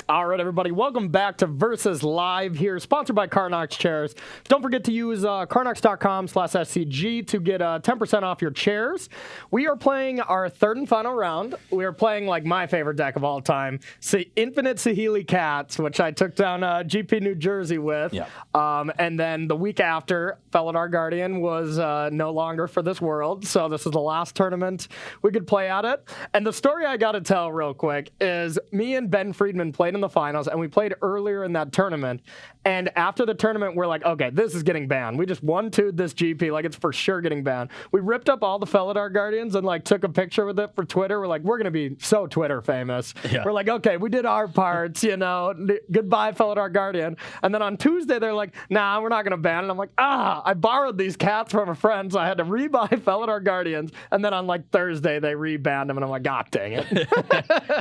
All right, everybody, welcome back to Versus Live here, sponsored by Carnox Chairs. Don't forget to use carnox.com/SCG to get 10% off your chairs. We are playing our third and final round. We are playing like my favorite deck of all time, Infinite Saheeli Cats, which I took down GP New Jersey with. Yeah. And then the week after, Felidar Guardian was no longer for this world, so this is the last tournament we could play at it. And the story I got to tell real quick is me and Ben Friedman played in the finals, and we played earlier in that tournament. And after the tournament, we're like, okay, this is getting banned. We just 1-2'd this GP, like it's for sure getting banned. We ripped up all the Felidar Guardians and like took a picture with it for Twitter. We're like, we're gonna be so Twitter famous. Yeah. We're like, okay, we did our parts, you know. Goodbye, Felidar Guardian. And then on Tuesday, they're like, nah, we're not gonna ban it. I'm like, I borrowed these cats from a friend, so I had to rebuy Felidar Guardians. And then on like Thursday, they rebanned them, and I'm like, God dang it.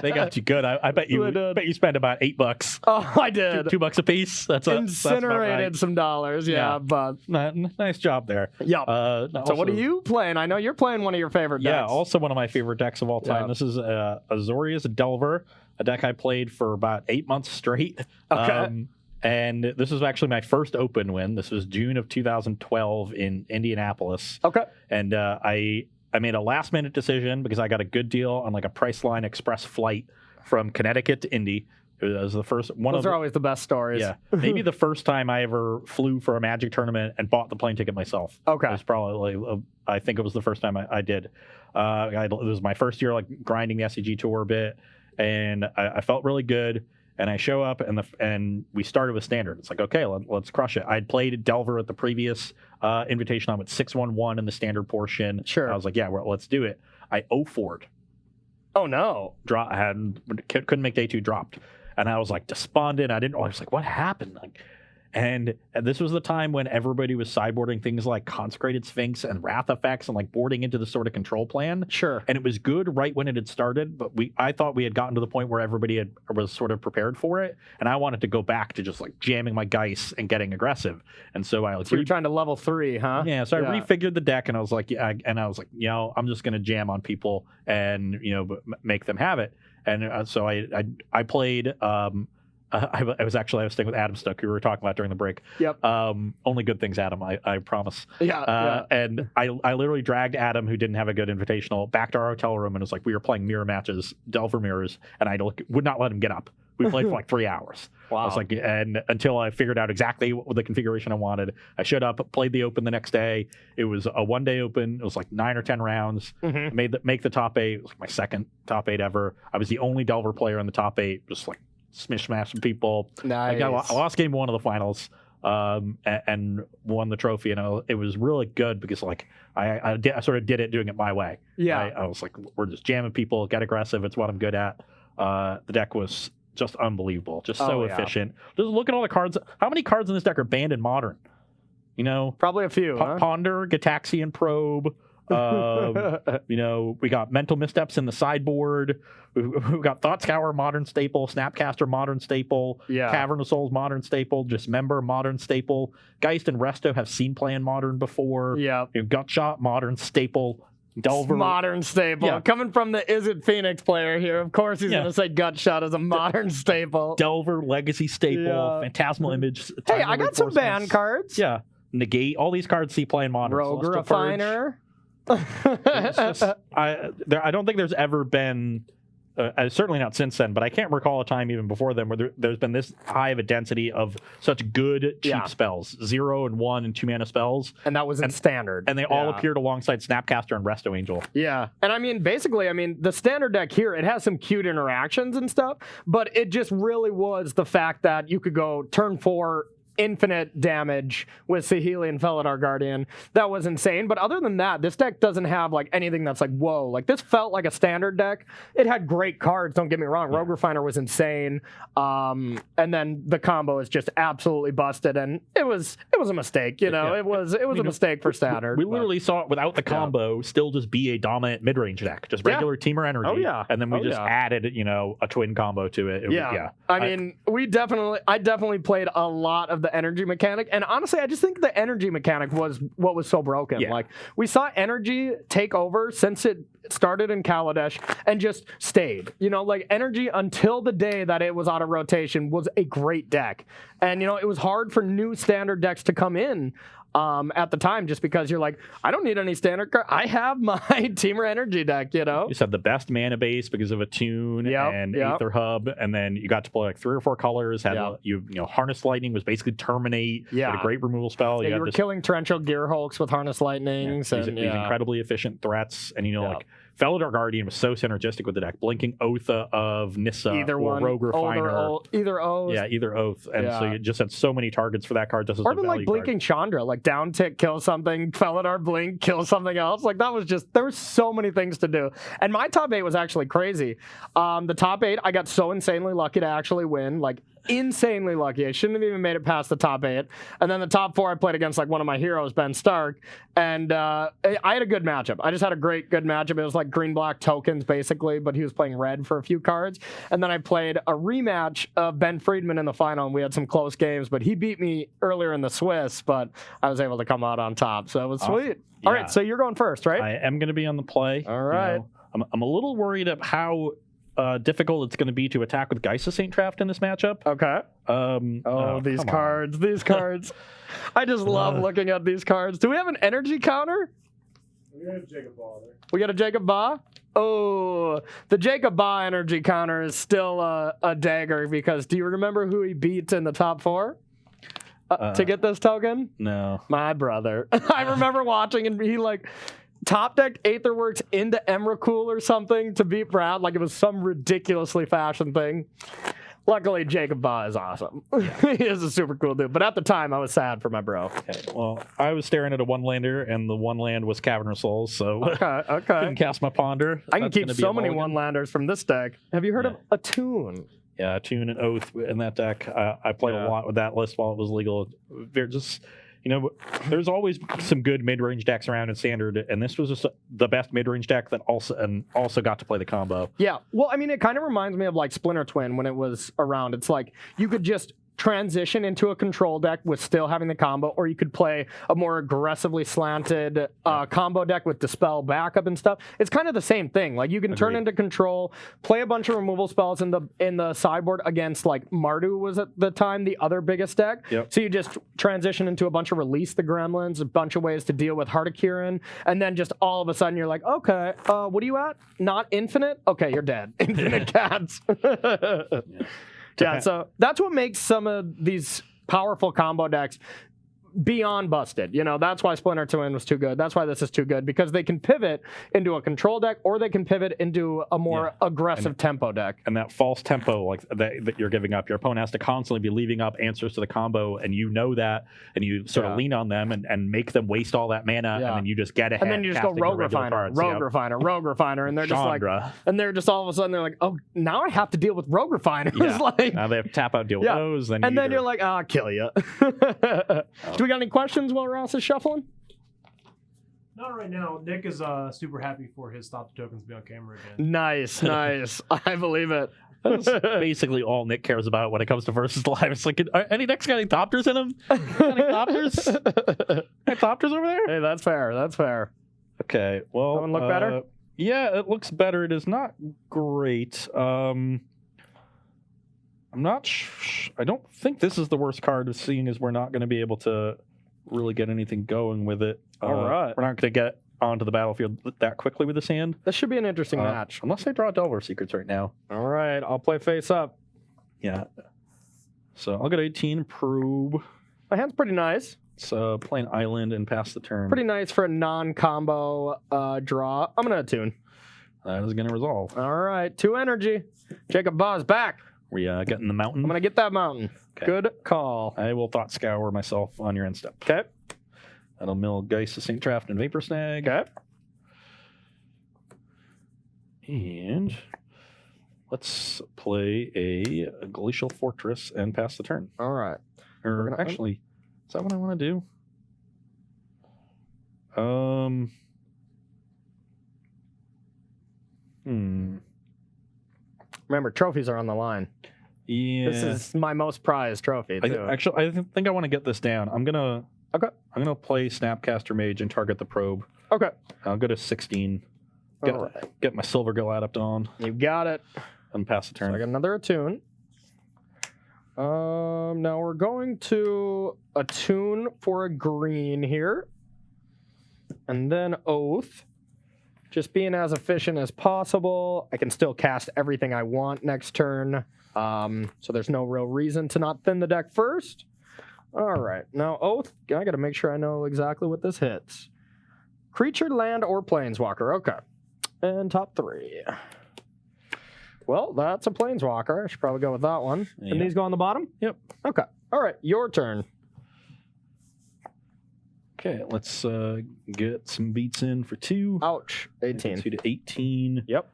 They got you good. I bet you spent about $8. Oh, I did. $2 a piece. That's incinerated right. some dollars, yeah. But nice job there. Yeah. So what are you playing? I know you're playing one of your favorite decks. Yeah, also one of my favorite decks of all time. Yeah. This is Azorius Delver, a deck I played for about 8 months straight. Okay. And this was actually my first open win. This was June of 2012 in Indianapolis. Okay. And I made a last minute decision because I got a good deal on like a Priceline Express flight from Connecticut to Indy. It was the first one. Those are always the best stories. Yeah, maybe the first time I ever flew for a Magic tournament and bought the plane ticket myself. Okay. It was probably, I think it was the first time I did. It was my first year like grinding the SCG tour a bit, and I felt really good. And I show up, and we started with standard. It's like, okay, let's crush it. I'd played Delver at the previous invitation. I went 6-1-1 in the standard portion. Sure. I was like, yeah, let's do it. I 0-4'd. Oh no. Couldn't make day 2, dropped. And I was like despondent. I was like, what happened? And this was the time when everybody was sideboarding things like Consecrated Sphinx and Wrath Effects and like boarding into the sort of control plan. Sure. And it was good right when it had started, but I thought we had gotten to the point where everybody was sort of prepared for it. And I wanted to go back to just like jamming my dice and getting aggressive. And so you're trying to level 3, huh? Yeah. So I refigured the deck, and I was like, I'm just going to jam on people and, make them have it. And so I played. I was staying with Adam Stuck, who we were talking about during the break. Yep. Only good things, Adam. I promise. Yeah. And I literally dragged Adam, who didn't have a good invitational, back to our hotel room, and it was like we were playing mirror matches, Delver mirrors, and I would not let him get up. We played for like 3 hours. Wow. I was like, and until I figured out exactly what the configuration I wanted, I showed up, played the open the next day. It was a 1-day open. It was like 9 or 10 rounds. Mm-hmm. Make the top 8. It was like my second top 8 ever. I was the only Delver player in the top 8. Just like smash some people. Nice. I lost game 1 of the finals, and won the trophy. And it was really good because like I sort of did it doing it my way. Yeah. I was like, we're just jamming people, get aggressive. It's what I'm good at. The deck was just unbelievable, just so efficient. Just look at all the cards. How many cards in this deck are banned in Modern? Probably a few. Ponder, Gataxian Probe. We got Mental Missteps in the sideboard. We got Thought Scour, Modern staple. Snapcaster, Modern staple. Yeah. Cavern of Souls, Modern staple. Dismember, Modern staple. Geist and Resto have seen play in Modern before. Yeah. Gutshot, Modern staple. Delver, Modern staple. Yeah. Coming from the Is It Phoenix player here, of course he's going to say Gutshot is a modern staple. Delver, Legacy staple. Yeah. Phantasmal Image. Hey, I got some ban cards. Yeah. Negate. All these cards see play in Modern. Rogue Celestial Refiner. I don't think there's ever been, certainly not since then, but I can't recall a time even before then where there's been this high of a density of such good cheap spells, 0 and 1 and 2 mana spells, and that was in standard, and they all appeared alongside Snapcaster and Resto Angel. Yeah, and I mean, basically, the standard deck here, it has some cute interactions and stuff, but it just really was the fact that you could go turn 4. Infinite damage with Saheeli and Felidar Guardian. That was insane. But other than that, this deck doesn't have like anything that's like, whoa. Like this felt like a standard deck. It had great cards, don't get me wrong. Rogue Refiner was insane. And then the combo is just absolutely busted. And it was a mistake, It was a mistake for standard. We literally saw it without the combo still just be a dominant mid-range deck. Just regular teamer energy. Oh, yeah. And then we just added, a twin combo to it. I mean, I definitely played a lot of the the energy mechanic. And honestly, I just think the energy mechanic was what was so broken. Yeah. Like, we saw energy take over since it started in Kaladesh and just stayed. You know, like, energy until the day that it was out of rotation was a great deck. And, you know, it was hard for new standard decks to come in at the time, just because you're like, I don't need any standard card. I have my Teamer energy deck, you know? You just had the best mana base because of Attune and Aether Hub, and then you got to play like 3 or 4 colors. Had you know, Harness Lightning was basically Terminate. Yeah. Had a great removal spell. Yeah, you were killing torrential gear hulks with Harness Lightnings. These incredibly efficient threats, and you know, like, Felidar Guardian was so synergistic with the deck. Blinking Otha of Nissa or Rogue Refiner. Either Oath. Yeah, either Oath. And so you just had so many targets for that card. Just as or even like Blinking Chandra, like down tick, kill something, Felidar Blink, kill something else. Like, that was just, there were so many things to do. And my top 8 was actually crazy. The top 8, I got so insanely lucky to actually win. Like, insanely lucky. I shouldn't have even made it past the top 8. And then the top 4, I played against like one of my heroes, Ben Stark, and I had a good matchup. I just had a good matchup. It was like green-black tokens basically, but he was playing red for a few cards. And then I played a rematch of Ben Friedman in the final, and we had some close games, but he beat me earlier in the Swiss, but I was able to come out on top, so it was sweet. All right, so you're going first, right? I am going to be on the play. All right. You know, I'm a little worried of how difficult it's going to be to attack with Geist of St. Traft in this matchup. Okay. These cards. I just love looking at these cards. Do we have an energy counter? We got a Jacob Ba there. We got a Jacob Ba? Oh, the Jacob Ba energy counter is still a dagger, because do you remember who he beat in the top 4 to get this token? No. My brother. I remember watching, and he like top decked Aetherworks into Emrakul or something to beat Brad. Like, it was some ridiculously fashioned thing. Luckily, Jacob Ba is awesome. Yeah. He is a super cool dude. But at the time, I was sad for my bro. Okay. Well, I was staring at a 1-lander, and the 1-land was Cavernous Souls, so okay. Couldn't cast my Ponder. I can keep so many 1-landers from this deck. Have you heard of Attune? Yeah, Attune and Oath in that deck. I played a lot with that list while it was legal. They're just, you know, there's always some good mid-range decks around in Standard, and this was just the best mid-range deck that also got to play the combo. Yeah, well, I mean, it kind of reminds me of like Splinter Twin when it was around. It's like you could just transition into a control deck with still having the combo, or you could play a more aggressively slanted combo deck with Dispel backup and stuff. It's kind of the same thing. Like, you can turn into control, play a bunch of removal spells in the sideboard against, like, Mardu was at the time the other biggest deck. Yep. So you just transition into a bunch of Release the Gremlins, a bunch of ways to deal with Heart of Kirin, and then just all of a sudden you're like, okay, what are you at? Not infinite? Okay, you're dead. Infinite cats. Yeah, so that's what makes some of these powerful combo decks beyond busted. You know, that's why Splinter Twin was too good. That's why this is too good, because they can pivot into a control deck, or they can pivot into a more aggressive tempo deck. And that false tempo, like that you're giving up, your opponent has to constantly be leaving up answers to the combo, and you know that, and you sort of lean on them and make them waste all that mana, and then you just get ahead. And then you just go Rogue Refiner, Rogue Refiner, and they're Chandra. just like, and they're just all of a sudden they're like, oh, now I have to deal with Rogue Refiners. Yeah. Like, now they have to tap out, deal with those, and then you're like, I'll kill you. Do we got any questions while Ross is shuffling? Not right now. Nick is super happy for his stop the tokens to be on camera again. Nice. I believe it. That's basically all Nick cares about when it comes to Versus Live. It's like, any decks got any Thopters in them? Any Thopters? Any Thopters over there? Hey, that's fair. Okay, well... Doesn't look better? Yeah, it looks better. It is not great. I'm not... I don't think this is the worst card, seeing as we're not going to be able to really get anything going with it. All right. We're not going to get onto the battlefield that quickly with this hand. This should be an interesting match. Unless I draw Delver Secrets right now. All right, I'll play face up. Yeah. So I'll get 18 Probe. My hand's pretty nice. So play an island and pass the turn. Pretty nice for a non-combo draw. I'm going to attune. That is going to resolve. All right, 2 energy. Jacob Ba's back. We getting the mountain? I'm going to get that mountain. Okay. Good call. I will Thought Scour myself on your end step. Okay. That'll mill Geist of St. Traft and Vapor Snag. Okay. And let's play a Glacial Fortress and pass the turn. All right. Or actually, is that what I want to do? Remember, trophies are on the line. Yeah. This is my most prized trophy, too. I think I want to get this down. I'm gonna play Snapcaster Mage and target the probe. Okay. I'll go to 16. All right. Get my Silver Galapt on You got it. and pass the So I turn. got another attune. Now we're going to attune for a green here. And then Oath. Just being as efficient as possible. I can still cast everything I want next turn. So there's no real reason to not thin the deck first. All right. Now, Oath, I got to make sure I know exactly what this hits. Creature, land, or planeswalker. Okay. And top 3. Well, that's a planeswalker. I should probably go with that one. Yeah. And these go on the bottom? Yep. Okay. All right. Your turn. Okay, let's get some beats in for 2. Ouch. 18. 2 to 18. Yep.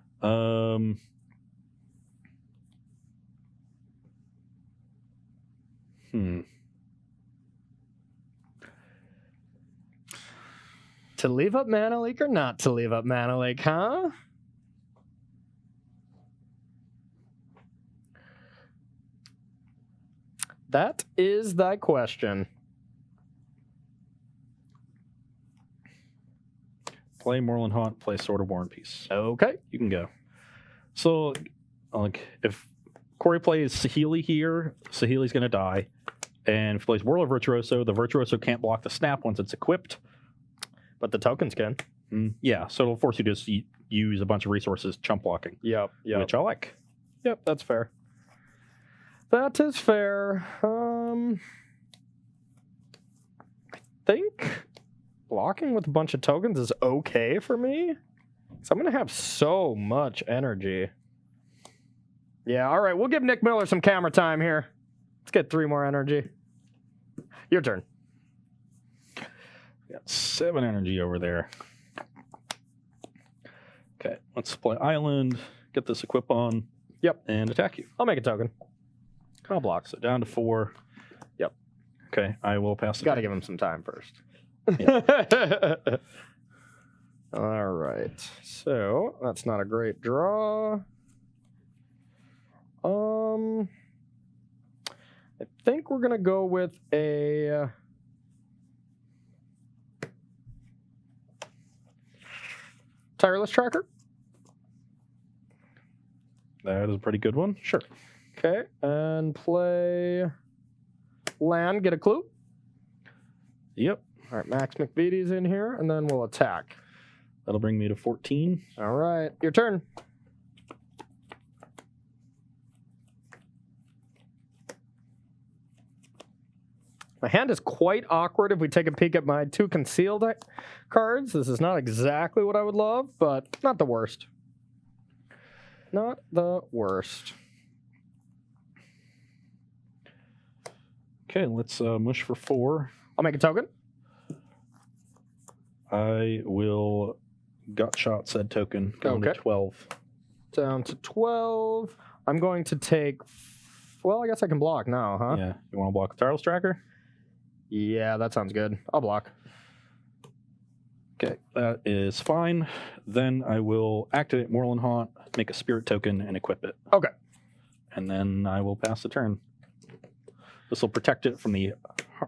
To leave up Mana Leak or not to leave up Mana Leak, huh? That is thy question. Play Moreland Haunt, play Sword of War and Peace. Okay. You can go. So, like, if Corey plays Saheeli here, Saheeli's going to die. And if he plays Whirl of Virtuoso, the Virtuoso can't block the snap once it's equipped. But the tokens can. Yeah, so it'll force you to just use a bunch of resources chump blocking. Yep. Which I like. Yep, that's fair. That is fair. I think blocking with a bunch of tokens is okay for me. So I'm going to have so much energy. Yeah, all right. We'll give Nick Miller some camera time here. Let's get 3 more energy. Your turn. Got 7 energy over there. Okay, let's play Island, get this equip on. Yep. And attack you. I'll make a token. I'll block. So down to 4. Yep. Okay, I will pass the Got to turn. give him some time first. Yeah. All right. So that's not a great draw. I think we're gonna go with a tireless tracker. That is a pretty good one. Sure. Okay, and play land. Get a clue. Yep. All right, Max McVitie's in here, and then we'll attack. That'll bring me to 14. All right, your turn. My hand is quite awkward if we take a peek at my 2 concealed cards. This is not exactly what I would love, but not the worst. Not the worst. Okay, let's mush for 4. I'll make a token. I will gut shot said token. Going to Okay. 12. Down to 12. I'm going to take... Well, I guess I can block now, huh? Yeah. You want to block the Tireless Tracker? Yeah, that sounds good. I'll block. Okay, that is fine. Then I will activate Moreland Haunt, make a Spirit token, and equip it. Okay. And then I will pass the turn. This will protect it from the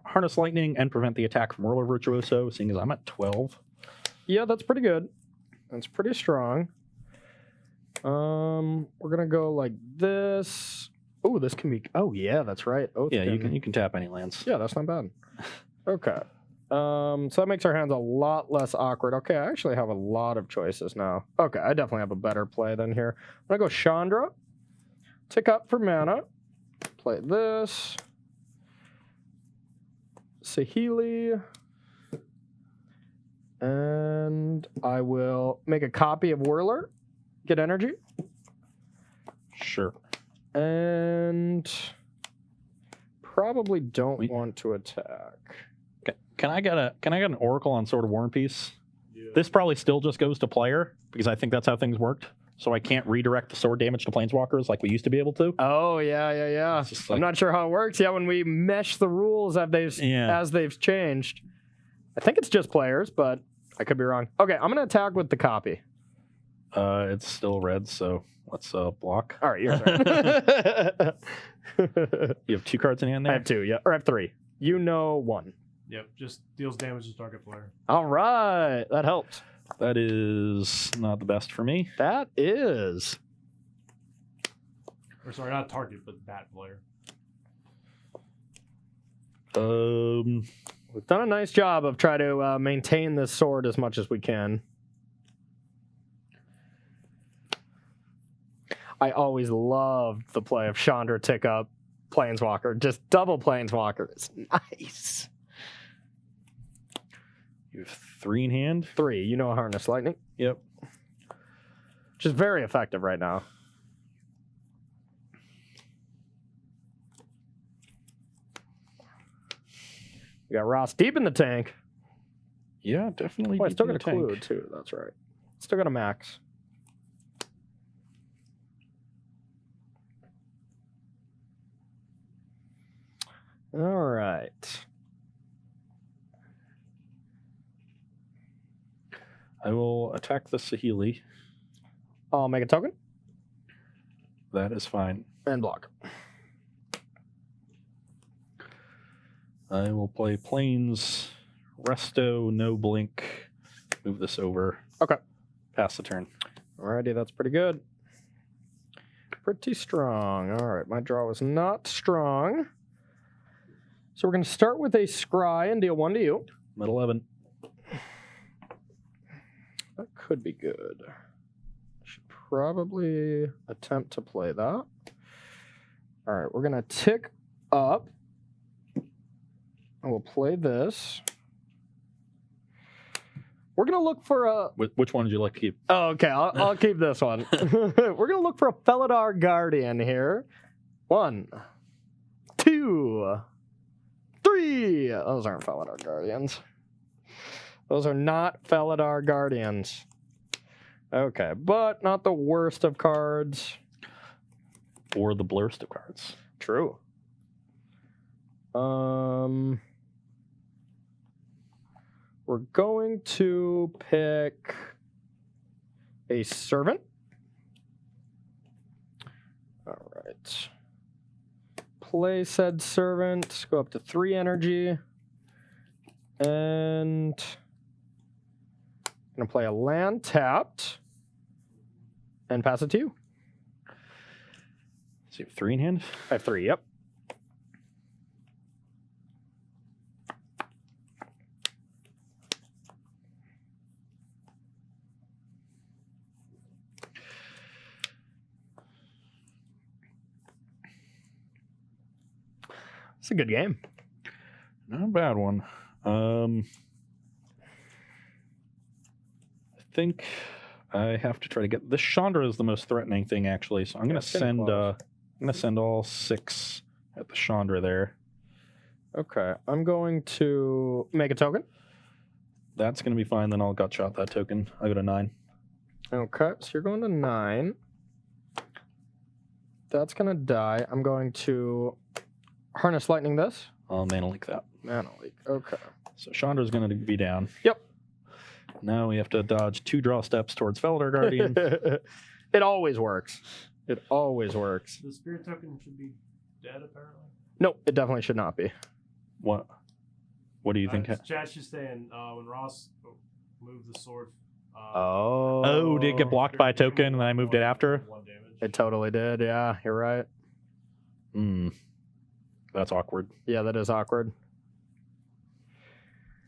Harness Lightning and prevent the attack from Whirler Virtuoso, seeing as I'm at 12. Yeah, that's pretty good. That's pretty strong. We're gonna go like this. Oh, this can be. Oh, yeah, that's right. Oh, Yeah, you can tap any lands. Yeah, that's not bad. Okay. So that makes our hands a lot less awkward. Okay, I actually have a lot of choices now. Okay, I definitely have a better play than here. I'm gonna go Chandra. Tick up for mana. Play this. Saheeli. And I will make a copy of Whirler. Get energy. Sure. And probably don't want to attack. Okay. Can I get an Oracle on Sword of War and Peace? Yeah. This probably still just goes to player because I think that's how things worked. So I can't redirect the sword damage to planeswalkers like we used to be able to. Oh, yeah. It's just like- I'm not sure how it works. Yeah, when we mesh the rules as they've changed. I think it's just players, but I could be wrong. Okay, I'm going to attack with the copy. It's still red, so let's block. All right, your turn. You have 2 cards in hand there? I have 2, yeah. Or I have 3. You know 1. Yep, just deals damage to target player. All right. That helps. That is not the best for me. That is. Or sorry, not target, but bat player. We've done a nice job of trying to maintain this sword as much as we can. I always loved the play of Chandra tick up Planeswalker. Just double Planeswalker. It's nice. You have 3 in hand? 3. You know Harness Lightning. Yep. Which is very effective right now. We got Ross deep in the tank. Yeah, definitely. Oh, I deep still in got a the tank. clue, too. That's right. Still got a max. All right. I will attack the Saheeli. I'll make a token That is fine. and block. I will play Plains, Resto, no blink. Move this over. Okay. Pass the turn. Alrighty, that's pretty good. Pretty strong. All right, my draw was not strong. So we're going to start with a Scry and deal 1 to you. Mid 11. That could be good. Should probably attempt to play that. All right, we're going to tick up. And we'll play this. We're going to look for a... Which one would you like to keep? Oh, okay, I'll keep this one. We're going to look for a Felidar Guardian here. 1, 2, 3. Those aren't Felidar Guardians. Those are not Felidar Guardians. Okay, but not the worst of cards. Or the blurst of cards. True. We're going to pick a Servant. All right. Play said Servant. Go up to 3 energy. And I'm going to play a land tapped and pass it to you. So you have 3 in hand? I have 3, yep. It's a good game. Not a bad one. I think I have to try to get this. Chandra is the most threatening thing, actually. So I'm gonna send. I'm gonna send all 6 at the Chandra there. Okay, I'm going to make a token. That's gonna be fine. Then I'll gut shot that token. I got a 9. Okay, so you're going to 9. That's gonna die. I'm going to Harness Lightning this. I'll mana leak that. Mana Leak. Okay. So Chandra's gonna be down. Yep. Now we have to dodge 2 draw steps towards Felidar Guardian. It always works. It always works. The spirit token should be dead, apparently. Nope, it definitely should not be. What? What do you think? Chat's just saying when Ross moved the sword. Oh, did it get blocked by a token and then I moved it after? 1 damage. It totally did. Yeah, you're right. That's awkward. Yeah, that is awkward.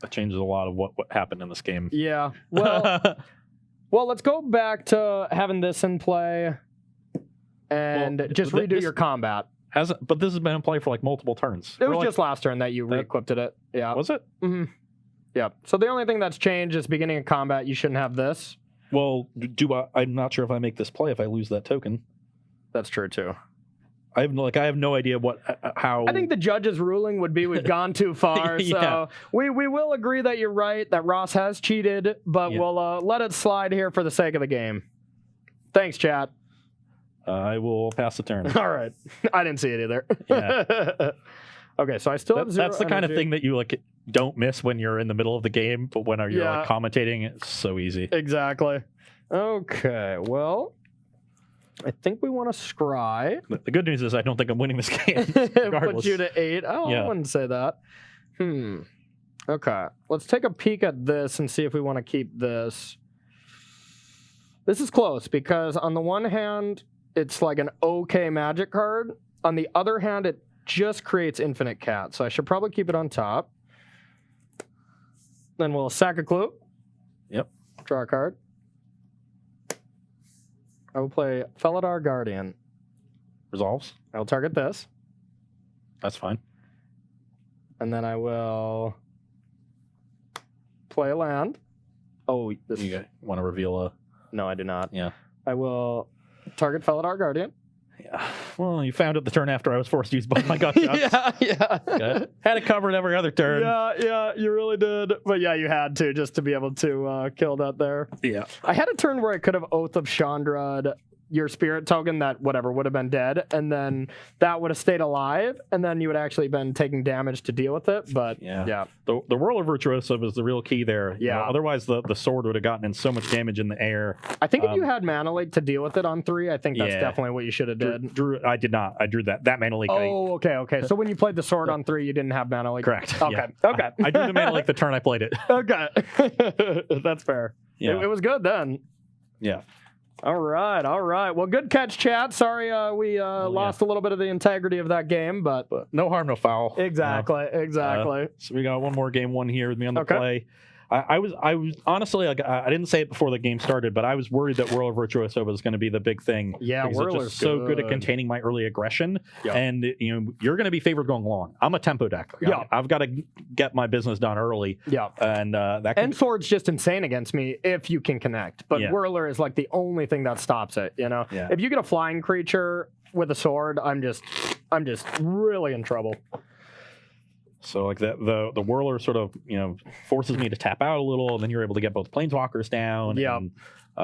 That changes a lot of what happened in this game. Yeah. Well, let's go back to having this in play and just redo your combat. But this has been in play for like multiple turns. It was just last turn that you re-equipped it. Yeah. Was it? Mm-hmm. Yeah. So the only thing that's changed is beginning of combat, you shouldn't have this. Well, I'm not sure if I make this play if I lose that token. That's true too. I have no idea how. I think the judge's ruling would be we've gone too far. Yeah. So we will agree that you're right, that Ross has cheated, but we'll let it slide here for the sake of the game. Thanks, chat. I will pass the turn. All right. I didn't see it either. Yeah. Okay, so I still have 0 That's the kind of thing that you like don't miss when you're in the middle of the game, but when you're like commentating, it's so easy. Exactly. Okay, well, I think we want to scry. The good news is I don't think I'm winning this game. Put Regardless. you to 8. Oh, Yeah. I wouldn't say that. Okay, let's take a peek at this and see if we want to keep this. This is close because on the one hand, it's like an okay magic card. On the other hand, it just creates infinite cat, so I should probably keep it on top. Then we'll sack a clue. Yep. Draw a card. I will play Felidar Guardian. Resolves. I will target this. That's fine. And then I will play a land. Oh, this You want to reveal a... No, I do not. Yeah. I will target Felidar Guardian. Yeah. Well, you found it the turn after I was forced to use both my gut shots. yeah. Okay. Had it covered every other turn. Yeah, you really did. But yeah, you had to just to be able to kill that there. Yeah. I had a turn where I could have Oath of Chandra'd your spirit token that whatever would have been dead, and then that would have stayed alive, and then you would actually been taking damage to deal with it. But yeah. The Whirl of Virtuoso was the real key there. You Yeah. know, otherwise, the sword would have gotten in so much damage in the air. I think if you had Mana Leak to deal with it on 3, I think that's Yeah. definitely what you should have did. I did not. I drew that Mana Leak. Oh, okay. So when you played the sword on 3, you didn't have Mana Leak? Correct. Okay. Yeah. Okay. I drew the Mana Leak the turn I played it. Okay. That's fair. Yeah. It was good then. Yeah. All right. Well, good catch, chat. Sorry we lost a little bit of the integrity of that game, but No harm, no foul. exactly. So we got one more game 1 here with me on the Okay. play. I was honestly, like, I didn't say it before the game started, but I was worried that Whirl of Virtuoso was going to be the big thing. Yeah, because Whirl it's is just so good at good. containing my early aggression, Yeah. and you're going to be favored going long. I'm a tempo deck. Yeah. I've got to get my business done early. Yeah. And that can And Sword's just insane against me if you can connect. But Yeah. Whirler is like the only thing that stops it, Yeah. If you get a flying creature with a sword, I'm just really in trouble. So like the whirler sort of forces me to tap out a little, and then you're able to get both planeswalkers down. Yeah. and,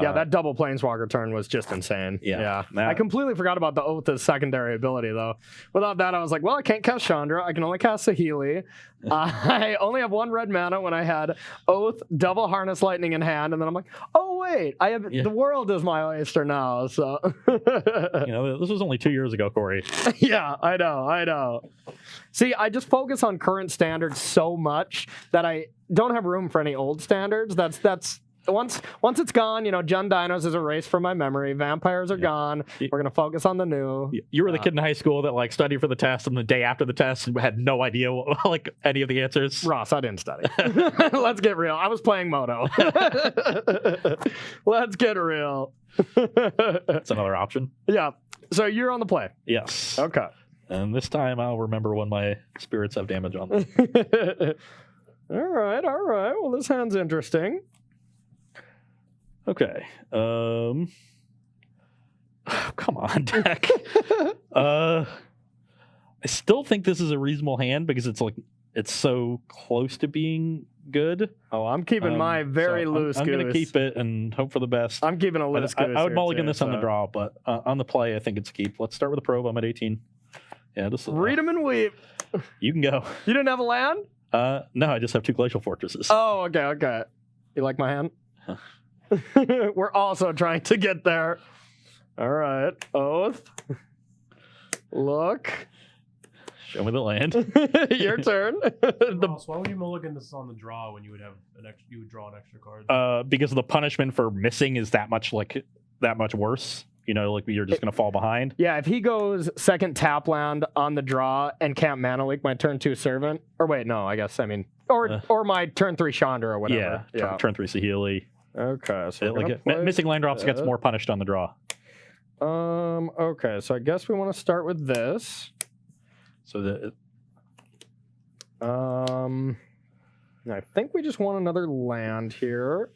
Yeah, that double Planeswalker turn was just insane. Yeah. I completely forgot about the Oath as secondary ability, though. Without that, I was like, well, I can't cast Chandra. I can only cast Saheeli. I only have 1 red mana when I had Oath, double Harness Lightning in hand, and then I'm like, oh, wait, I have the world is my oyster now, so... this was only 2 years ago, Corey. Yeah, I know. See, I just focus on current standards so much that I don't have room for any old standards. That's once it's gone, Jund Dinos is erased from my memory. Vampires are gone. We're gonna focus on the new. You were the kid in high school that like studied for the test, and the day after the test had no idea like any of the answers. Ross, I didn't study. Let's get real. I was playing Moto. Let's get real. That's another option. Yeah. So you're on the play. Yes. Okay. And this time I'll remember when my spirits have damage on them. All right. Well, this hand's interesting. Okay. Come on, deck. I still think this is a reasonable hand because it's so close to being good. Oh, I'm keeping my very loose I'm goose. going to keep it and hope for the best. I'm keeping a loose goose. I would here, mulligan too, this on the draw, but on the play, I think it's a keep. Let's start with a probe. I'm at 18. Yeah, just read them and weep. You can go. You didn't have a land? No, I just have 2 glacial fortresses. Oh, okay. You like my hand? Huh. We're also trying to get there. All right. Oath. Look. Show me the land. Your turn. Ross, why would you mulligan this on the draw when you would have you would draw an extra card? Because the punishment for missing is that much worse. Like you're just going to fall behind. Yeah, if he goes second tap land on the draw and can't Mana Leak my turn 2 Servant, or wait, no, I guess, or my turn 3 Chandra or whatever. Yeah. Turn 3 Saheeli. Okay, so missing land drops gets more punished on the draw. Okay, so I guess we want to start with this. So I think we just want another land here.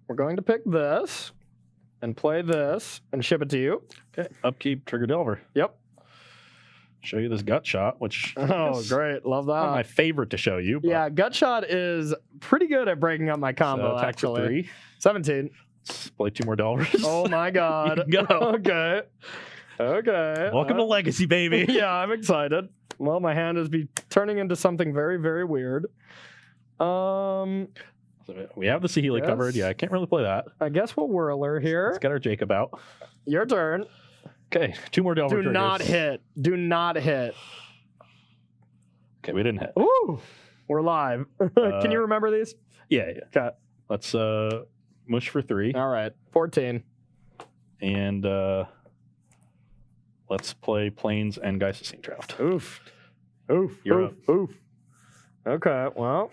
We're going to pick this and play this and ship it to you. Okay, upkeep, trigger Delver. Yep. Show you this gut shot, which is great. Love that. Not my favorite to show you. But Yeah, gut shot is pretty good at breaking up my combo. So attack for actually, 3. 17. Let's play 2 more Delvers. Oh my god. You can go. Okay. Welcome to Legacy, baby. Yeah, I'm excited. Well, my hand is turning into something very, very weird. So we have the Saheeli Yes. covered. Yeah, I can't really play that. I guess we'll whirler here. Let's get our Jacob out. Your turn. Okay, 2 more Delver Do triggers. not hit. Do not hit. Okay, we didn't hit. Ooh, we're live. Can you remember these? Yeah. Okay. Let's mush for 3. All right. 14. And let's play Plains and Geist of St. Draft. Oof. Oof. You're oof. Oof. Okay. Well.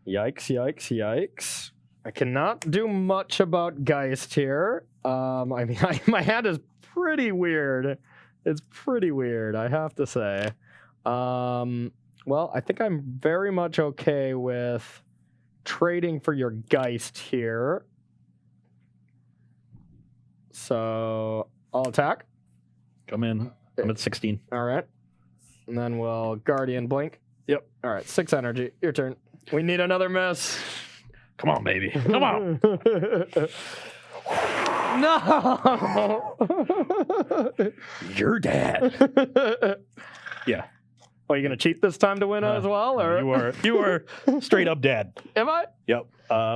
Yikes, yikes, yikes. I cannot do much about Geist here. I mean, my hand is pretty weird. It's pretty weird, I have to say. Well, I think I'm very much okay with trading for your Geist here. So I'll attack. Come in. I'm at 16. All right. And then we'll Guardian Blink. Yep. All right, 6 energy. Your turn. We need another miss. Come on, baby. Come on. No. You're dad. Yeah. Are you gonna cheat this time to win as well, or You are straight up dead. am I? Yep.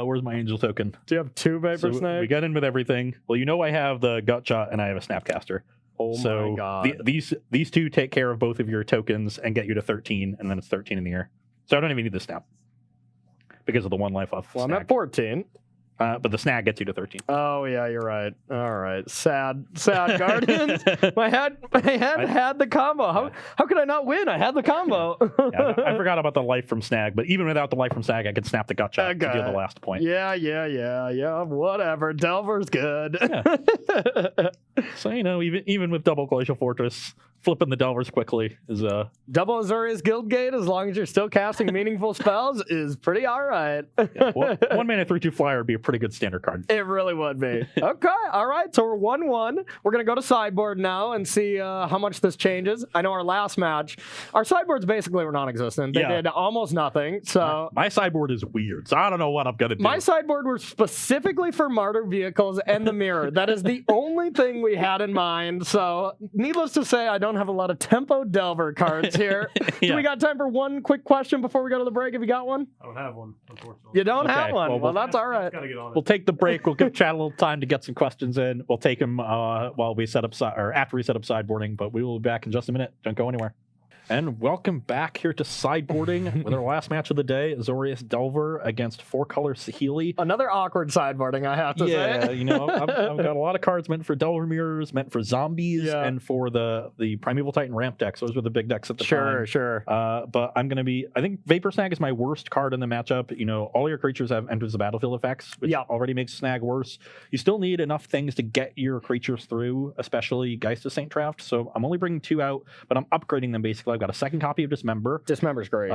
Where's my angel token? Do you have 2 Vapor So Snake? we got in with everything. Well, you know I have the gut shot and I have a snapcaster. Oh So my god. these 2 take care of both of your tokens and get you to 13, and then it's 13 in the air. So I don't even need the snap because of the 1 life off. Well, I'm snag. at 14. But the snag gets you to 13. Oh yeah, you're right. All right, sad Guardians. my hand had the combo. How could I not win? I had the combo. Yeah, I forgot about the life from snag, but even without the life from snag, I could snap the gut shot to deal the last point. Yeah. Whatever. Delver's good. So even with double Glacial Fortress, flipping the Delvers quickly is Double Azorius Guildgate, as long as you're still casting meaningful spells, is pretty all right. 1 mana 3/2 flyer would be a pretty good standard card. It really would be. Okay, all right. So we're 1-1. We're going to go to sideboard now and see how much this changes. I know our last match, our sideboards basically were non-existent. They did almost nothing. So my sideboard is weird, so I don't know what I'm going to do. my sideboard was specifically for Martyr Vehicles and the Mirror. That is the only thing we had in mind. So needless to say, I don't have a lot of Tempo Delver cards here. Do we got time for one quick question before we go to the break if you got one? I don't have one, unfortunately. You don't Okay, have one? Well, that's all right. Gotta get on it. We'll take the break. We'll give Chad a little time to get some questions in. We'll take them while we set up or after we set up sideboarding, but we will be back in just a minute. Don't go anywhere. And welcome back here to Sideboarding with our last match of the day, Azorius Delver against 4-color Saheeli. Another awkward sideboarding, I have to say. I've got a lot of cards meant for Delver Mirrors, meant for zombies, and for the Primeval Titan ramp decks. Those were the big decks at the time. Sure. But I'm going to be, I think Vapor Snag is my worst card in the matchup. All your creatures have enters the battlefield effects, which already makes Snag worse. You still need enough things to get your creatures through, especially Geist of St. Draft. So I'm only bringing 2 out, but I'm upgrading them basically. I've got a second copy of Dismember. Dismember's great.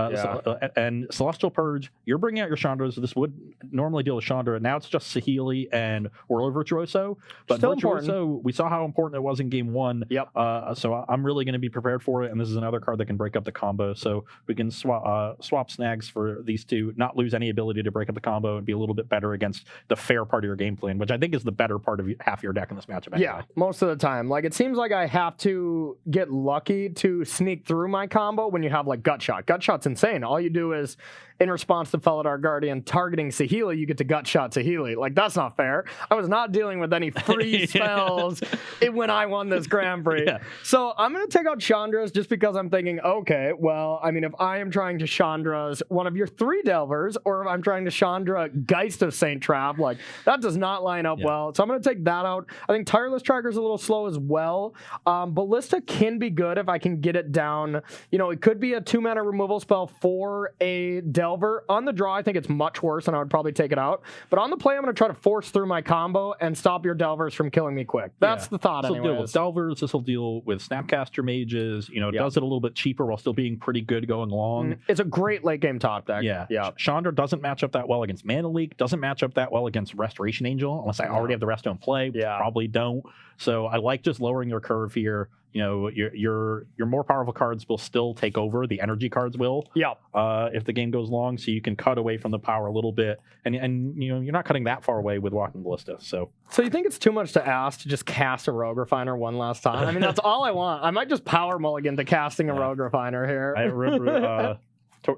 And Celestial Purge. You're bringing out your Chandras. This would normally deal with Chandra. Now it's just Saheeli and Whirler Virtuoso. But Still Virtuoso, important. we saw how important it was in game 1. Yep. So I'm really going to be prepared for it. And this is another card that can break up the combo. So we can swap snags for these 2, not lose any ability to break up the combo, and be a little bit better against the fair part of your game plan, which I think is the better part of half your deck in this matchup. Anyway. Yeah, most of the time. Like, it seems like I have to get lucky to sneak through my combo when you have like Gut Shot. Gut Shot's insane. All you do is, in response to Felidar Guardian targeting Saheeli, you get to Gut Shot Saheeli. Like, that's not fair. I was not dealing with any free spells when I won this Grand Prix. Yeah. So I'm going to take out Chandra's just because I'm thinking, okay, well, I mean, if I am trying to Chandra's one of your 3 Delvers, or if I'm trying to Chandra Geist of St. Trav, like, that does not line up well. So I'm going to take that out. I think Tireless Tracker's a little slow as well. Ballista can be good if I can get it down. It could be a 2-mana removal spell for a Delver. On the draw, I think it's much worse, and I would probably take it out. But on the play, I'm going to try to force through my combo and stop your Delvers from killing me quick. That's the thought, This will deal with anyways. Delvers. This will deal with Snapcaster Mages. It does it a little bit cheaper while still being pretty good going along. It's a great late game top deck. Yeah. Chandra doesn't match up that well against Mana Leak. Doesn't match up that well against Restoration Angel, unless I already have the Resto in play. Probably don't. So I like just lowering your curve here. Your more powerful cards will still take over. The energy cards will. If the game goes long, so you can cut away from the power a little bit, and you're not cutting that far away with Walking Ballista. So you think it's too much to ask to just cast a Rogue Refiner one last time? I mean, that's all I want. I might just power mulligan to casting a Rogue Refiner here. I remember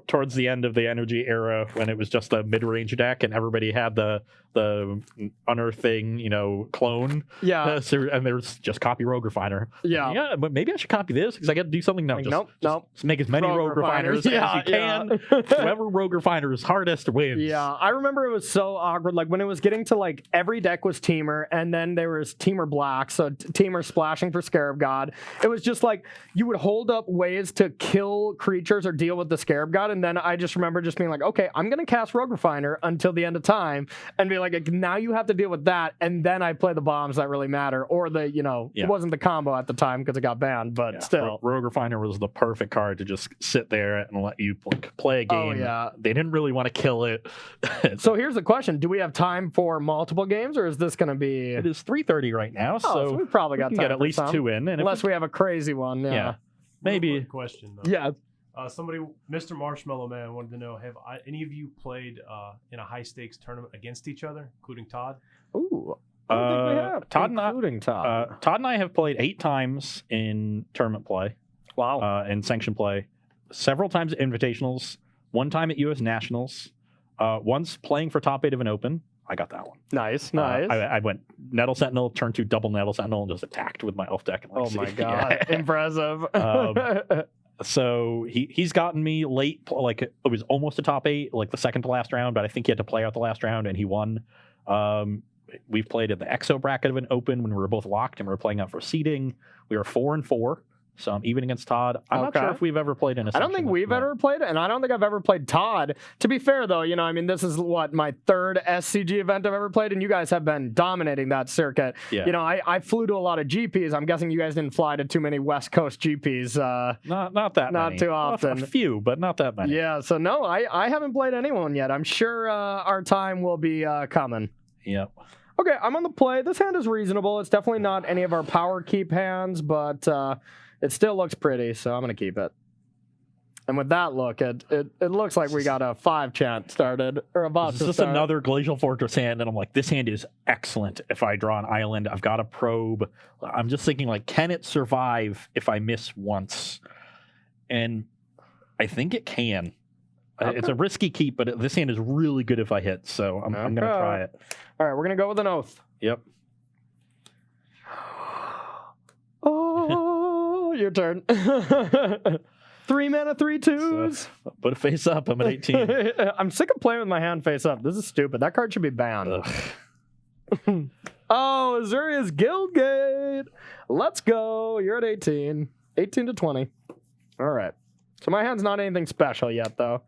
towards the end of the energy era when it was just a mid-range deck and everybody had the unearthing, clone. Yeah. And there's just copy Rogue Refiner. Yeah. Yeah, but maybe I should copy this because I got to do something. No, Like, just nope. make as many Rogue Refiners as you can. Whoever Rogue Refiner is hardest wins. Yeah, I remember it was so awkward. Like when it was getting to like every deck was Teamer, and then there was Teamer Black, so Teamer splashing for Scarab God. It was just like you would hold up ways to kill creatures or deal with the Scarab God, and then I just remember just being like, okay, I'm gonna cast Rogue Refiner until the end of time, and be like, now you have to deal with that, and then I play the bombs that really matter, or it wasn't the combo at the time because it got banned, but still. Rogue Refiner was the perfect card to just sit there and let you play a game. Oh, yeah. They didn't really want to kill it. So here's the question: do we have time for multiple games, or is this going to be? It is 3:30 right now, so we probably got we can time get at for least some. 2 in, and unless we have a crazy one. Yeah. maybe. Quick question though. Yeah. Somebody, Mr. Marshmallow Man, wanted to know: have any of you played in a high stakes tournament against each other, including Todd? Ooh. I don't think we have. Todd including Todd. Todd and I have played 8 times in tournament play. Wow. In sanction play, several times at invitationals, 1 time at U.S. Nationals, once playing for top 8 of an open. I got that one. Nice. I went Nettle Sentinel, turn 2 double Nettle Sentinel, and just attacked with my elf deck. And Oh my god! Yeah. Impressive. So he's gotten me late, like it was almost a top 8, like the second to last round, but I think he had to play out the last round, and he won. We've played in the EXO bracket of an open when we were both locked and we were playing out for seeding. We were 4-4. So I'm even against Todd. I'm not sure if we've ever played in a I don't think we've ever played it, and I don't think I've ever played Todd. To be fair, though, this is my 3rd SCG event I've ever played, and you guys have been dominating that circuit. Yeah. I flew to a lot of GPs. I'm guessing you guys didn't fly to too many West Coast GPs. Not that many. Not too often. A few, but not that many. Yeah, so no, I haven't played anyone yet. I'm sure our time will be coming. Yep. Okay, I'm on the play. This hand is reasonable. It's definitely not any of our power keep hands, but it still looks pretty, so I'm going to keep it. And with that look, it looks like we got a 5 chant started, or about to This is start. another Glacial Fortress hand, and I'm like, this hand is excellent if I draw an island. I've got a probe. I'm just thinking, like, can it survive if I miss once? And I think it can. Okay. It's a risky keep, but this hand is really good if I hit, so I'm going to try it. All right, we're going to go with an oath. Yep. Oh, your turn. 3 mana, 3 twos. So, put a face up. I'm at 18. I'm sick of playing with my hand face up. This is stupid. That card should be banned. Oh, Azorius Guildgate. Let's go. You're at 18. 18 to 20. All right. So my hand's not anything special yet, though.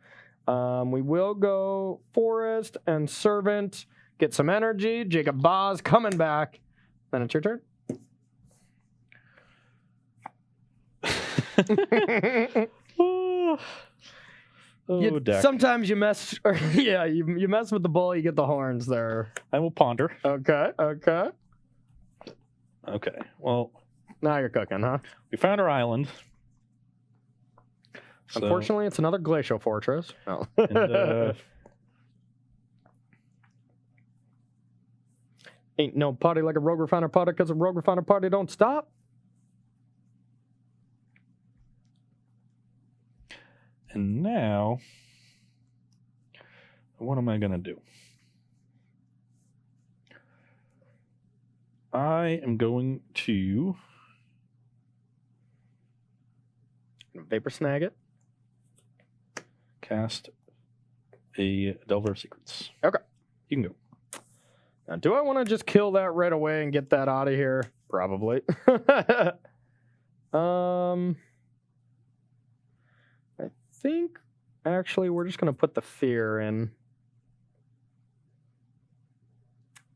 We will go Forest and Servant. Get some energy. Jacob Boz coming back. Then it's your turn. Deck. Sometimes you mess, you mess with the bull, you get the horns there. I will ponder. Okay. Okay. Well, now you're cooking, huh? we found our island. So, Unfortunately, it's another glacial fortress. Oh. and, Ain't no party like a Rogue Refiner party because a Rogue Refiner party don't stop. and now, what am I going to do? I am going to Vapor Snag it. cast a Delver of Secrets. Okay. You can go. Now, do I want to just kill that right away and get that out of here? Probably. I think, actually, we're just going to put the fear in.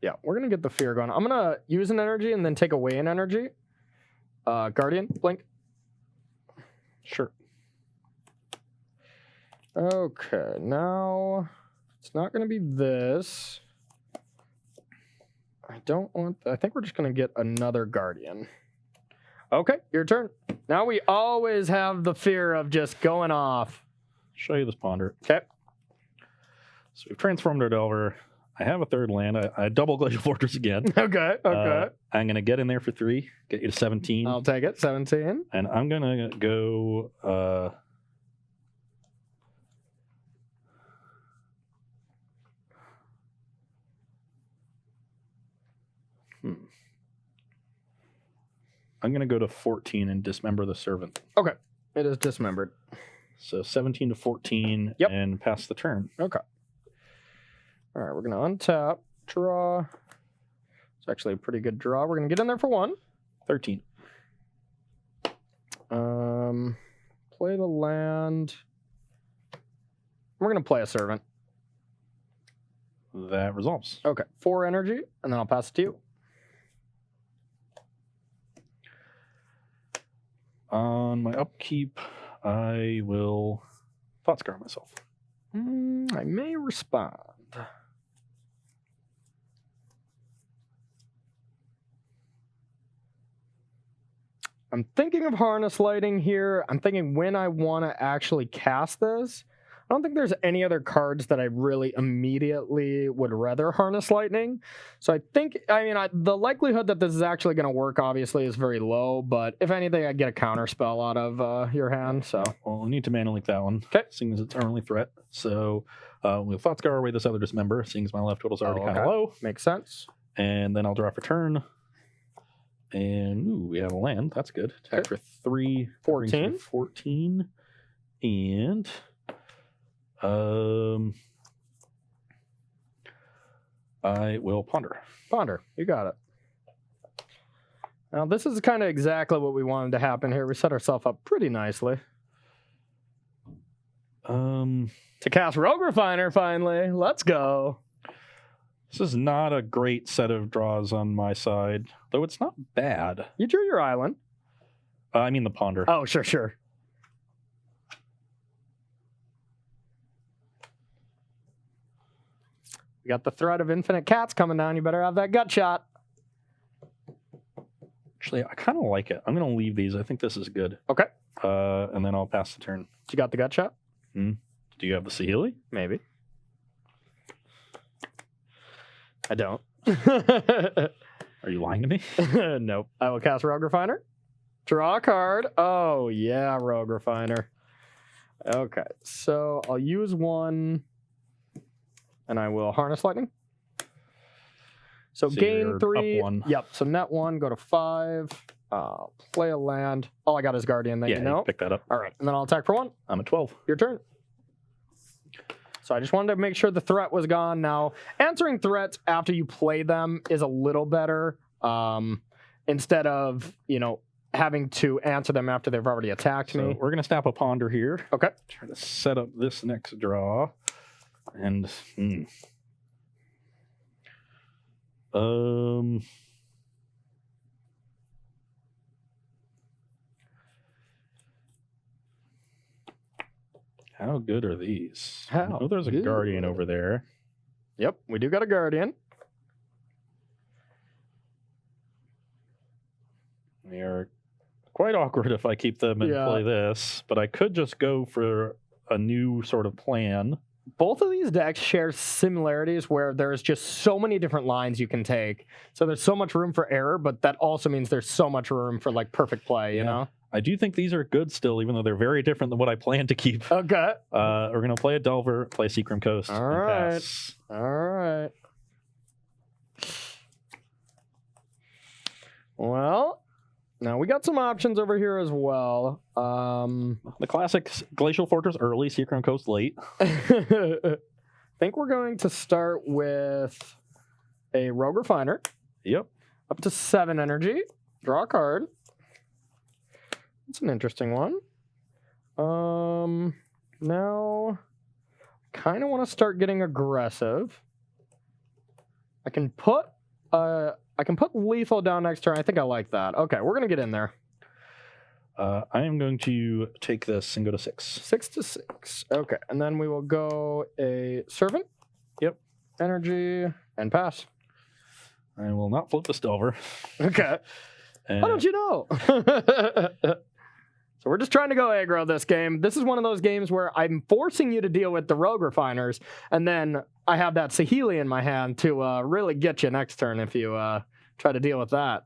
Yeah, we're going to get the fear going. I'm going to use an energy and then take away an energy. Guardian, blink. Sure. Okay, now it's not going to be this. I think we're just going to get another Guardian. Okay, your turn. Now we always have the fear of just going off. Show you this ponder. Okay. So we've transformed our Delver. I have a 3rd land. I double Glacial Fortress again. Okay. I'm going to get in there for 3, get you to 17. I'll take it. 17. And I'm going to go I'm going to go to 14 and dismember the servant. Okay. It is dismembered. So 17 to 14 Yep. and pass the turn. Okay. All right, we're going to untap, draw. It's actually a pretty good draw. We're going to get in there for 1. 13. Play the land. We're going to play a servant. That resolves. Okay, 4 energy, and then I'll pass it to you. On my upkeep, I will thought scar myself. I may respond. I'm thinking of harness lighting here. I'm thinking when I want to actually cast this. I don't think there's any other cards that I really immediately would rather harness lightning. So I think, the likelihood that this is actually going to work obviously is very low, but if anything, I get a counter spell out of your hand. So Well, I need to mana link that one. Okay. Seeing as it's our only threat. So we'll thought scar away this other dismember, seeing as my life total's already kind of okay. low. Makes sense. And then I'll draw for turn. And we have a land. That's good. Attack for 3. 14. 14. And I will ponder. Ponder. You got it. Now, this is kind of exactly what we wanted to happen here. We set ourselves up pretty nicely. To cast Rogue Refiner, finally. Let's go. This is not a great set of draws on my side, though it's not bad. You drew your island. I mean the ponder. Oh, sure. We got the threat of infinite cats coming down. You better have that gut shot. Actually, I kind of like it. I'm going to leave these. I think this is good. Okay. And then I'll pass the turn. You got the gut shot? Do you have the Saheeli? Maybe. I don't. Are you lying to me? Nope. I will cast Rogue Refiner. Draw a card. Oh, yeah, Rogue Refiner. Okay, so I'll use 1, and I will harness lightning. So gain you're 3. up 1. Yep, so net 1, go to 5. Play a land. All I got is Guardian, that Yeah, you know. pick that up. All right, and then I'll attack for 1. I'm at 12. Your turn. So I just wanted to make sure the threat was gone. Now, answering threats after you play them is a little better. Instead of, having to answer them after they've already attacked So me. we're going to snap a ponder here. Okay. Try to set up this next draw. And, how good are these? How Oh, there's a good? Guardian over there. Yep, we do got a Guardian. They are quite awkward if I keep them and Yeah. play this, but I could just go for a new sort of plan. Both of these decks share similarities where there's just so many different lines you can take. So there's so much room for error, but that also means there's so much room for perfect play, you know? I do think these are good still, even though they're very different than what I plan to keep. Okay. We're going to play a Delver, play Seacrim Coast, All and right. pass. All right. Well, now we got some options over here as well. The classic Glacial Fortress early, Seacrim Coast late. I think we're going to start with a Rogue Refiner. Yep. Up to 7 energy. Draw a card. That's an interesting one. Now, kind of want to start getting aggressive. I can put lethal down next turn. I think I like that. Okay, we're gonna get in there. I am going to take this and go to 6. 6 to 6. Okay, and then we will go a servant. Yep. Energy and pass. I will not flip this Delver. Okay. And How don't you know? So we're just trying to go aggro this game. This is one of those games where I'm forcing you to deal with the Rogue Refiners, and then I have that Saheeli in my hand to really get you next turn if you try to deal with that.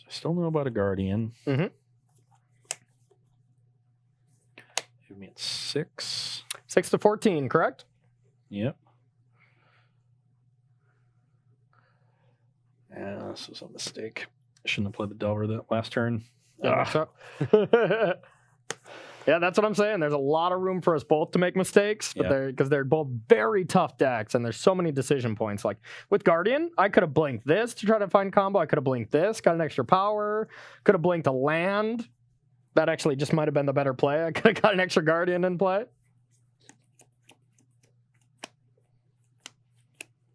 So I still know about a Guardian. Mm-hmm. Give me at 6. 6 to 14, correct? Yep. Yeah, this was a mistake. I shouldn't have played the Delver that last turn. Yeah, so. Yeah, that's what I'm saying. There's a lot of room for us both to make mistakes, but they're both very tough decks, and there's so many decision points. Like with Guardian, I could have blinked this to try to find combo. I could have blinked this, got an extra power. Could have blinked a land. That actually just might have been the better play. I could have got an extra Guardian in play.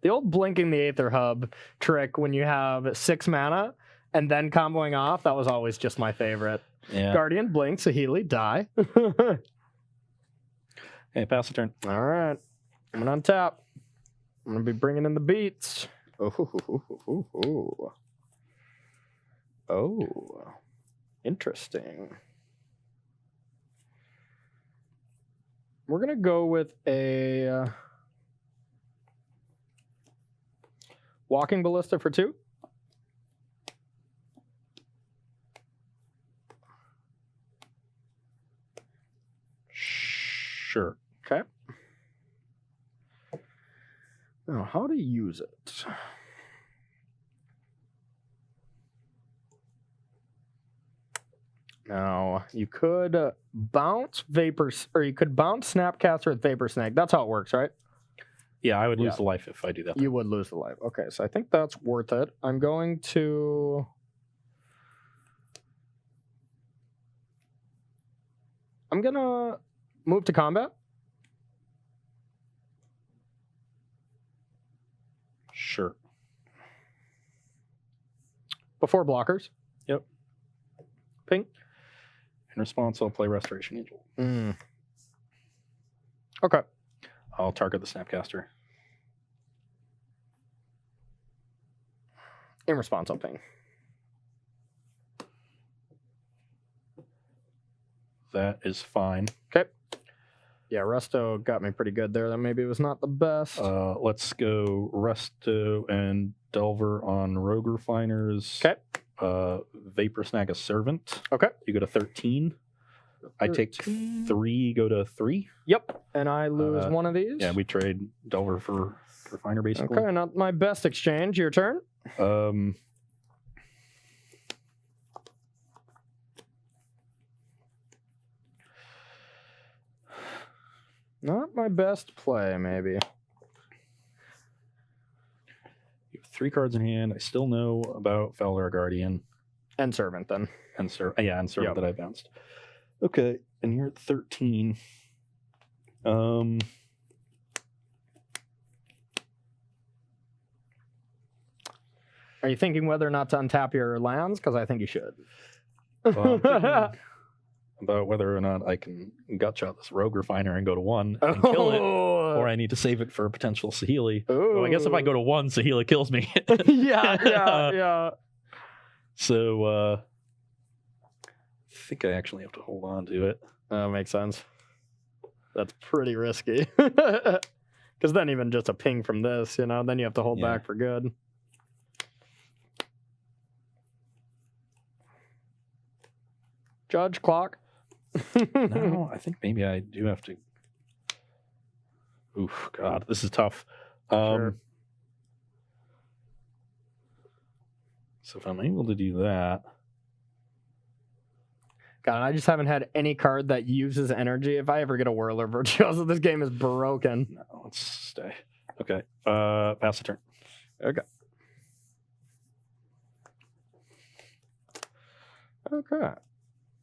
The old blinking the Aether Hub trick when you have 6 mana and then comboing off, that was always just my favorite. Yeah. Guardian, blink, Saheeli, die. Hey, pass the turn. All right. I'm going to untap. I'm going to be bringing in the beats. Oh. Interesting. We're going to go with a Walking Ballista for 2. Sure. Okay. Now, how to use it? Now, you could bounce Vapors, or you could bounce Snapcaster with Vapor Snake. That's how it works, right? Yeah, I would lose the life if I do that. You would lose the life. Okay, so I think that's worth it. I'm going to... I'm going to move to combat. Sure. Before blockers. Yep. Ping. In response, I'll play Restoration Angel. Okay. I'll target the Snapcaster. In response, I'll ping. That is fine. Okay. Yeah, Resto got me pretty good there. That maybe was not the best. Let's go Resto and Delver on Rogue Refiners. Okay. Vapor Snag a Servant. Okay. You go to 13. I take 3, go to 3. Yep. And I lose one of these. Yeah, we trade Delver for Refiner, basically. Okay, not my best exchange. Your turn. Not my best play, maybe. You have 3 cards in hand. I still know about Felder Guardian. And Servant, then. And Servant that I bounced. Okay, and you're at 13. Are you thinking whether or not to untap your lands? Because I think you should. Well, I'm thinking about whether or not I can gut shot this Rogue Refiner and go to 1 and kill it, or I need to save it for a potential Saheeli. Well, I guess if I go to 1, Saheeli kills me. yeah. So I think I actually have to hold on to it. That makes sense. That's pretty risky. Because then even just a ping from this, then you have to hold back for good. Judge, clock. No, I think maybe I do have to. Oof, God, this is tough. Sure. So if I'm able to do that. God, I just haven't had any card that uses energy. If I ever get a Whirler Virtuoso, this game is broken. No, let's stay. Okay. Pass the turn. Okay.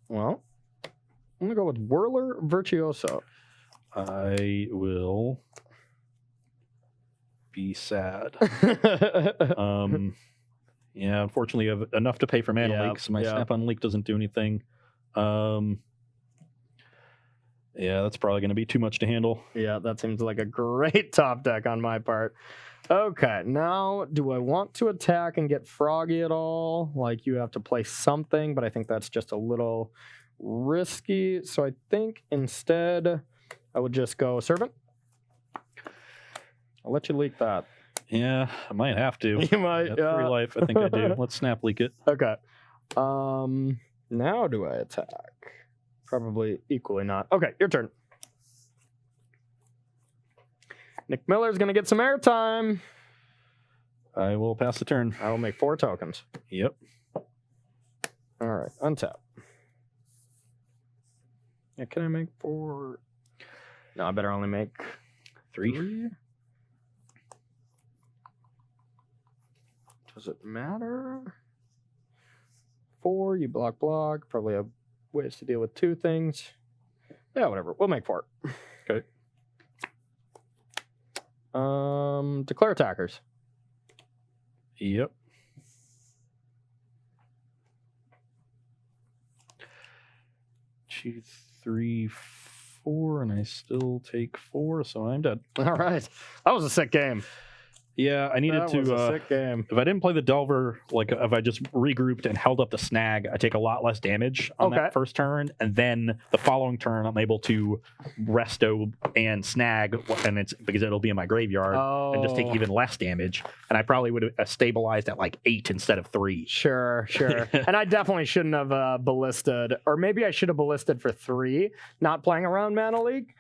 Well, I'm going to go with Whirler Virtuoso. I will be sad. Yeah, unfortunately, I have enough to pay for mana leak, so my Snap-on Leak doesn't do anything. Yeah, that's probably going to be too much to handle. Yeah, that seems like a great top deck on my part. Okay, now, do I want to attack and get froggy at all? Like, you have to play something, but I think that's just a little risky. So I think instead, I would just go Servant. I'll let you leak that. Yeah, I might have to. You might. Free life, I think I do. Let's Snap Leak it. Okay. Now do I attack? Probably equally not. Okay, your turn. Nick Miller's gonna get some airtime. I will pass the turn. I will make 4 tokens. Yep. All right, untap. Yeah, can I make 4? No, I better only make 3. Does it matter? 4, you block. Probably have ways to deal with 2 things. Yeah, whatever. We'll make 4. Okay. Declare attackers. Yep. Two, 3, 4, and I still take 4, so I'm dead. All right. That was a sick game. Yeah, I needed That was a to. sick game. If I didn't play the Delver, like if I just regrouped and held up the snag, I take a lot less damage on Okay. that first turn, and then the following turn I'm able to resto and snag, and it's because it'll be in my graveyard and just take even less damage. And I probably would have stabilized at like 8 instead of 3. Sure. And I definitely shouldn't have ballisted, or maybe I should have ballisted for 3, not playing around Mana League.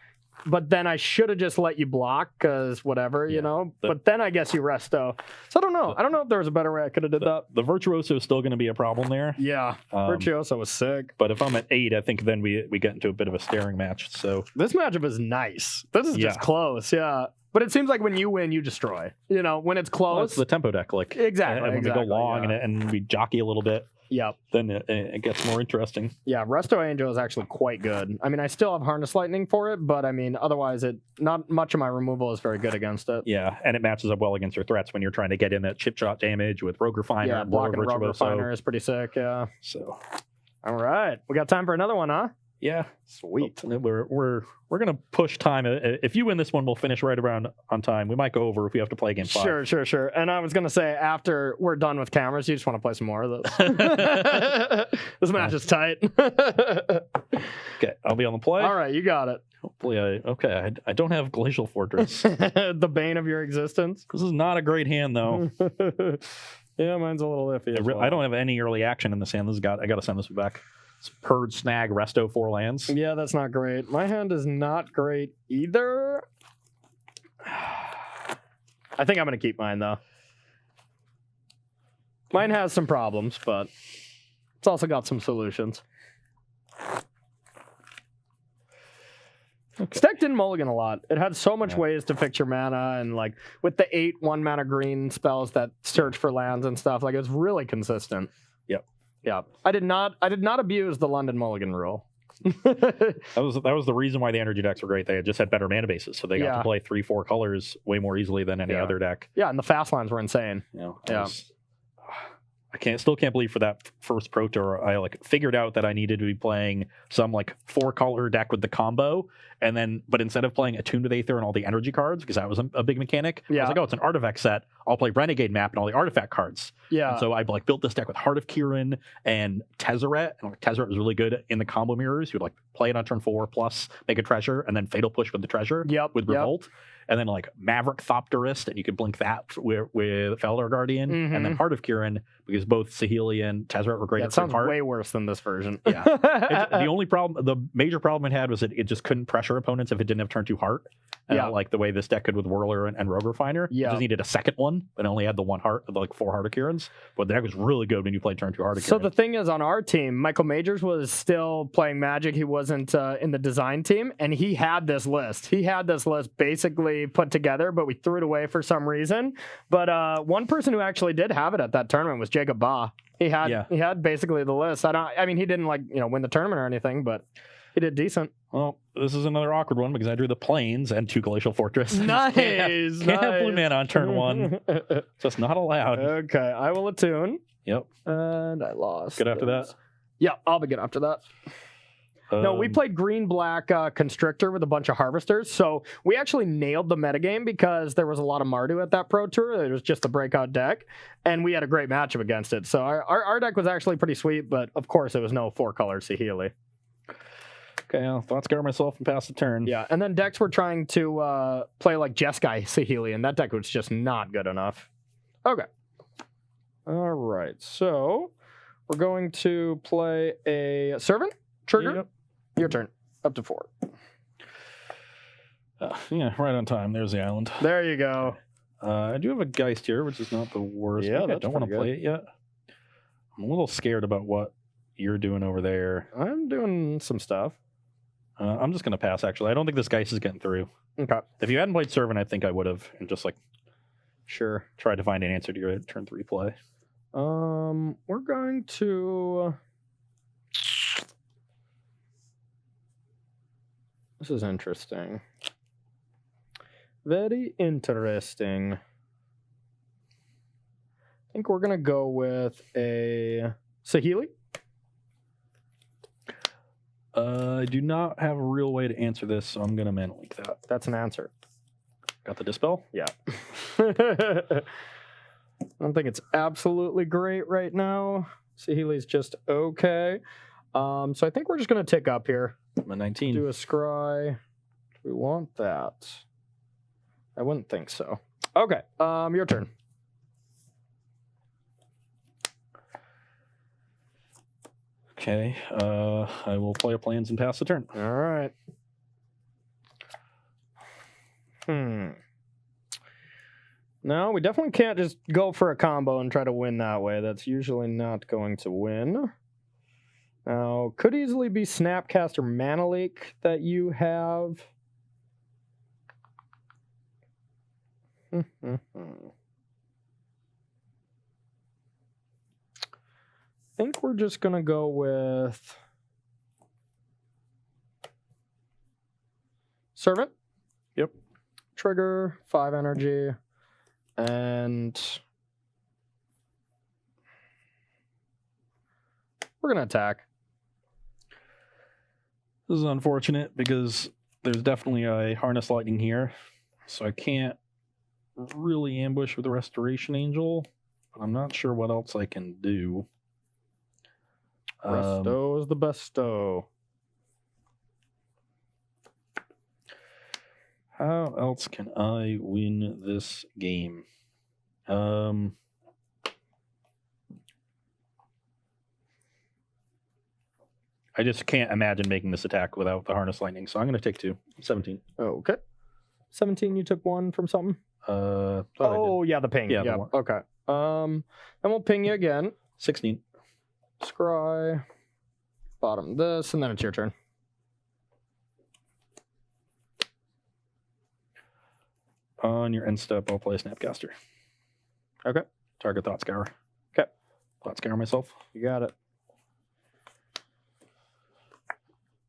But then I should have just let you block, because whatever, you know. But then I guess you resto. So I don't know. I don't know if there was a better way I could have did that. The Virtuoso is still going to be a problem there. Yeah, Virtuoso was sick. But if I'm at 8, I think then we get into a bit of a staring match. So this matchup is nice. This is just close, yeah. But it seems like when you win, you destroy. You know, when it's close. Well, it's the tempo deck, like exactly. And when we go long and we jockey a little bit. Yep. Then it gets more interesting. Yeah, Resto Angel is actually quite good. I mean, I still have Harness Lightning for it, but I mean, otherwise, not much of my removal is very good against it. Yeah, and it matches up well against your threats when you're trying to get in that chip shot damage with Rogue Refiner. Yeah, blocking Rogue Refiner is pretty sick, yeah. So, all right. We got time for another one, huh? Yeah. Sweet. We're gonna push time. If you win this one, we'll finish right around on time. We might go over if we have to play game 5. Sure. And I was gonna say, after we're done with cameras, you just want to play some more of this. This match is tight. Okay, I'll be on the play. All right, you got it. Hopefully, I don't have Glacial Fortress. The bane of your existence. This is not a great hand, though. Yeah, mine's a little iffy. I don't have any early action in this hand. I got to send this back. It's Purge, Snag, Resto, 4 lands. Yeah, that's not great. My hand is not great either. I think I'm going to keep mine, though. Mine has some problems, but it's also got some solutions. Okay. Stack didn't mulligan a lot. It had so much ways to fix your mana, and like with the 8 1-mana green spells that search for lands and stuff, like it was really consistent. Yep. Yeah. I did not abuse the London mulligan rule. That was the reason why the energy decks were great. They had just had better mana bases, so they got to play 3-4 colors way more easily than any other deck. Yeah, and the fast lines were insane. You know, yeah. I still can't believe for that first Pro Tour, I like figured out that I needed to be playing some like 4-color deck with the combo, but instead of playing Attuned with Aether and all the energy cards, because that was a big mechanic, I was like, oh, it's an artifact set. I'll play Renegade Map and all the artifact cards. Yeah. And so I like built this deck with Heart of Kirin and Tezzeret, and like, Tezzeret was really good in the combo mirrors. You would like play it on turn 4 plus make a treasure, and then Fatal Push with the treasure. With Revolt. And then like Maverick Thopterist, and you could blink that with Felder Guardian, and then Heart of Kirin, because both Saheeli and Tezzeret were great. It sounds way worse than this version. Yeah. The major problem it had was that it just couldn't pressure opponents if it didn't have turn 2 Heart. Like the way this deck could with Whirler and Rogue Refiner. Yeah. It just needed a second one, but only had the 1 Heart, like 4 Heart of Kirins. But the deck was really good when you played turn 2 Heart of Kirin. So the thing is, on our team, Michael Majors was still playing Magic. He wasn't in the design team, and he had this list. He had this list basically put together, but we threw it away for some reason. But one person who actually did have it at that tournament was Jacob Ba. He had basically the list. I mean, he didn't win the tournament or anything, but he did decent. Well, this is another awkward one because I drew the Plains and 2 Glacial Fortress. Nice. Can't have blue mana on turn 1. Just not allowed. Okay, I will attune. Yep. And I lost. Good after that? Yeah, I'll be good after that. No, we played green-black Constrictor with a bunch of Harvesters, so we actually nailed the metagame because there was a lot of Mardu at that Pro Tour. It was just a breakout deck, and we had a great matchup against it. So our deck was actually pretty sweet, but of course it was no 4-color Saheeli. Okay, I'll thought scar myself and pass the turn. Yeah, and then decks were trying to play like Jeskai Saheeli, and that deck was just not good enough. Okay. All right, so We're going to play a servant trigger. Yep. Your turn. Up to 4. Yeah, right on time. There's the island. There you go. I do have a Geist here, which is not the worst. Yeah, Maybe I that's don't want to pretty play it yet. I'm a little scared about what you're doing over there. I'm doing some stuff. I'm just going to pass, actually. I don't think this Geist is getting through. Okay. If you hadn't played Servant, I think I would have, and just like Sure. tried to find an answer to your turn 3 play. We're going to... This is interesting. Very interesting. I think we're going to go with a Saheeli. I do not have a real way to answer this, so I'm going to mana leak that. That's an answer. Got the Dispel? Yeah. I don't think it's absolutely great right now. Saheeli's just okay. So I think we're just going to tick up here. I'm a 19. Do a scry. Do we want that? I wouldn't think so. Okay. Your turn. Okay. I will play a plans and pass the turn. All right. No, we definitely can't just go for a combo and try to win that way. That's usually not going to win. Now, could easily be Snapcaster Mana Leak that you have. I think we're just going to go with Servant. Yep. Trigger, 5 energy, and we're going to attack. This is unfortunate because there's definitely a Harness Lightning here, so I can't really ambush with the Restoration Angel. I'm not sure what else I can do. Resto is the besto. How else can I win this game? I just can't imagine making this attack without the Harness Lightning, so I'm going to take 2. 17. Okay. 17, you took 1 from something? Thought I did. Yeah, the ping. Yeah, the Yeah, one. okay. And we'll ping you again. 16. Scry. Bottom this, and then it's your turn. On your end step, I'll play Snapcaster. Okay. Target Thought Scour. Okay. Thought Scour myself. You got it.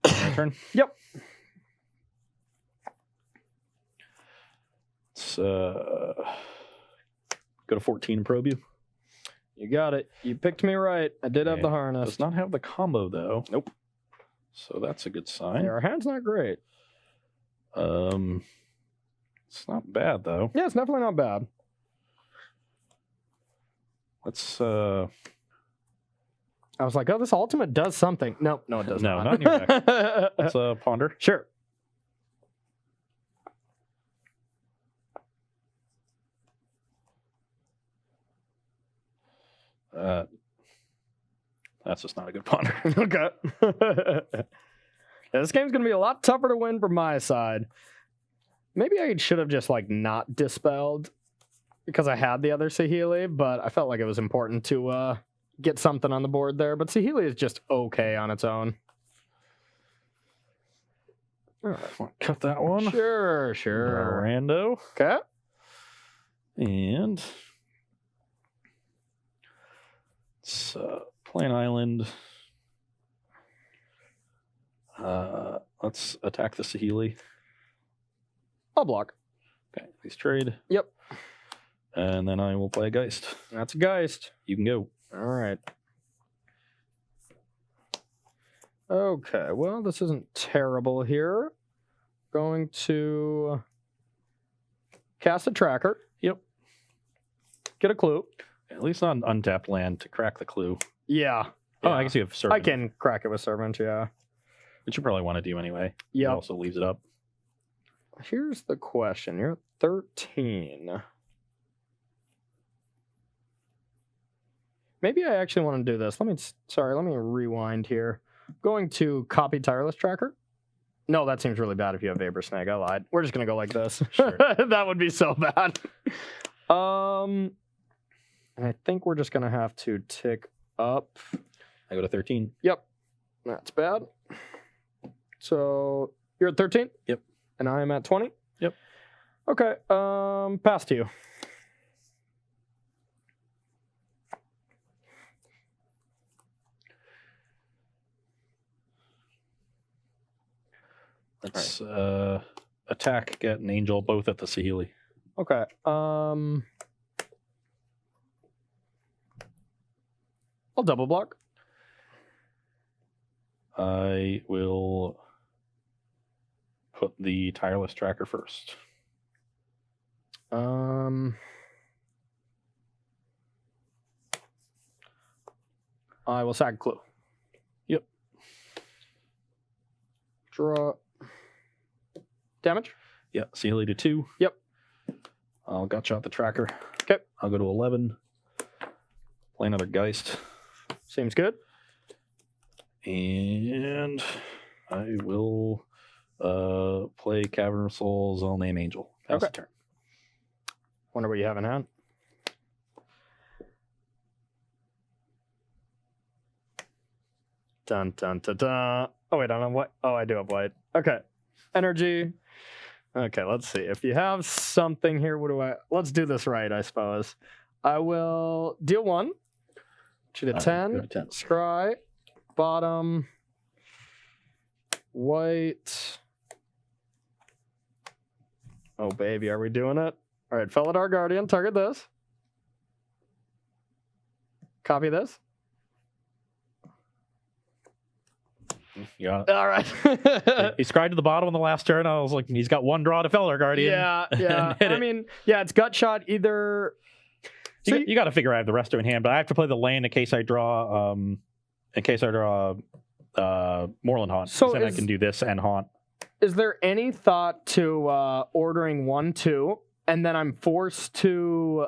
My turn. Yep. Let's go to 14 and probe you. You got it. You picked me right. I did have the harness. Does not have the combo though. Nope. So that's a good sign. Yeah, our hand's not great. It's not bad though. Yeah, it's definitely not bad. Let's I was like, oh, this ultimate does something. No, it does No, not. not in your deck. Let's ponder. Sure. That's just not a good ponder. Okay. Yeah, this game's going to be a lot tougher to win from my side. Maybe I should have just, like, not dispelled because I had the other Saheeli, but I felt like it was important to get something on the board there. But Saheeli is just okay on its own. All right, cut that one. Sure. Rando. Okay. And it's Plain Island. Let's attack the Saheeli. I'll block. Okay, please trade. Yep. And then I will play a Geist. That's a Geist. You can go. All right. Okay, well, this isn't terrible here. Going to cast a tracker. Yep. Get a clue. At least not an untapped land to crack the clue. Yeah. Oh, I guess you have I Servant. can crack it with Servant, yeah. Which you probably want to do anyway. It Yep. also leaves it up. Here's the question. You're at 13. I maybe I actually want to do this. Let me rewind here. Going to copy tireless tracker. No, that seems really bad if you have Vapor Snag. I lied. We're just gonna go like this. Sure. That would be so bad. I think we're just gonna have to tick up. I go to 13. Yep, that's bad. So you're at 13. Yep. And I am at 20. Yep. Okay. Pass to you. Let's attack, get an angel, both at the Saheeli. Okay. I'll double block. I will put the tireless tracker first. I will sack clue. Yep. Draw. Damage? Yeah, Saheeli to 2. Yep. I'll gutshot the tracker. Okay. I'll go to 11. Play another Geist. Seems good. And I will play Cavern of Souls. I'll name Angel. Pass the turn. Wonder what you have in hand. Dun dun dun dun. Oh wait, I don't have white. Oh, I do have white. Okay. Energy. Okay, let's see. If you have something here, what do I... Let's do this right, I suppose. I will deal 1. To the 10. Go to 10. Scry. Bottom. White. Oh, baby, are we doing it? All right, Felidar Guardian, target this. Copy this. You got it. All right. He scried to the bottom on the last turn. I was like, he's got 1 draw to Felidar Guardian. Yeah, yeah. Hit I it. mean, yeah, it's gut shot either. So You got to figure I have the resto in hand, but I have to play the land in case I draw Moorland Haunt. So Then I can do this and Haunt. is there any thought to ordering 1/2, and then I'm forced to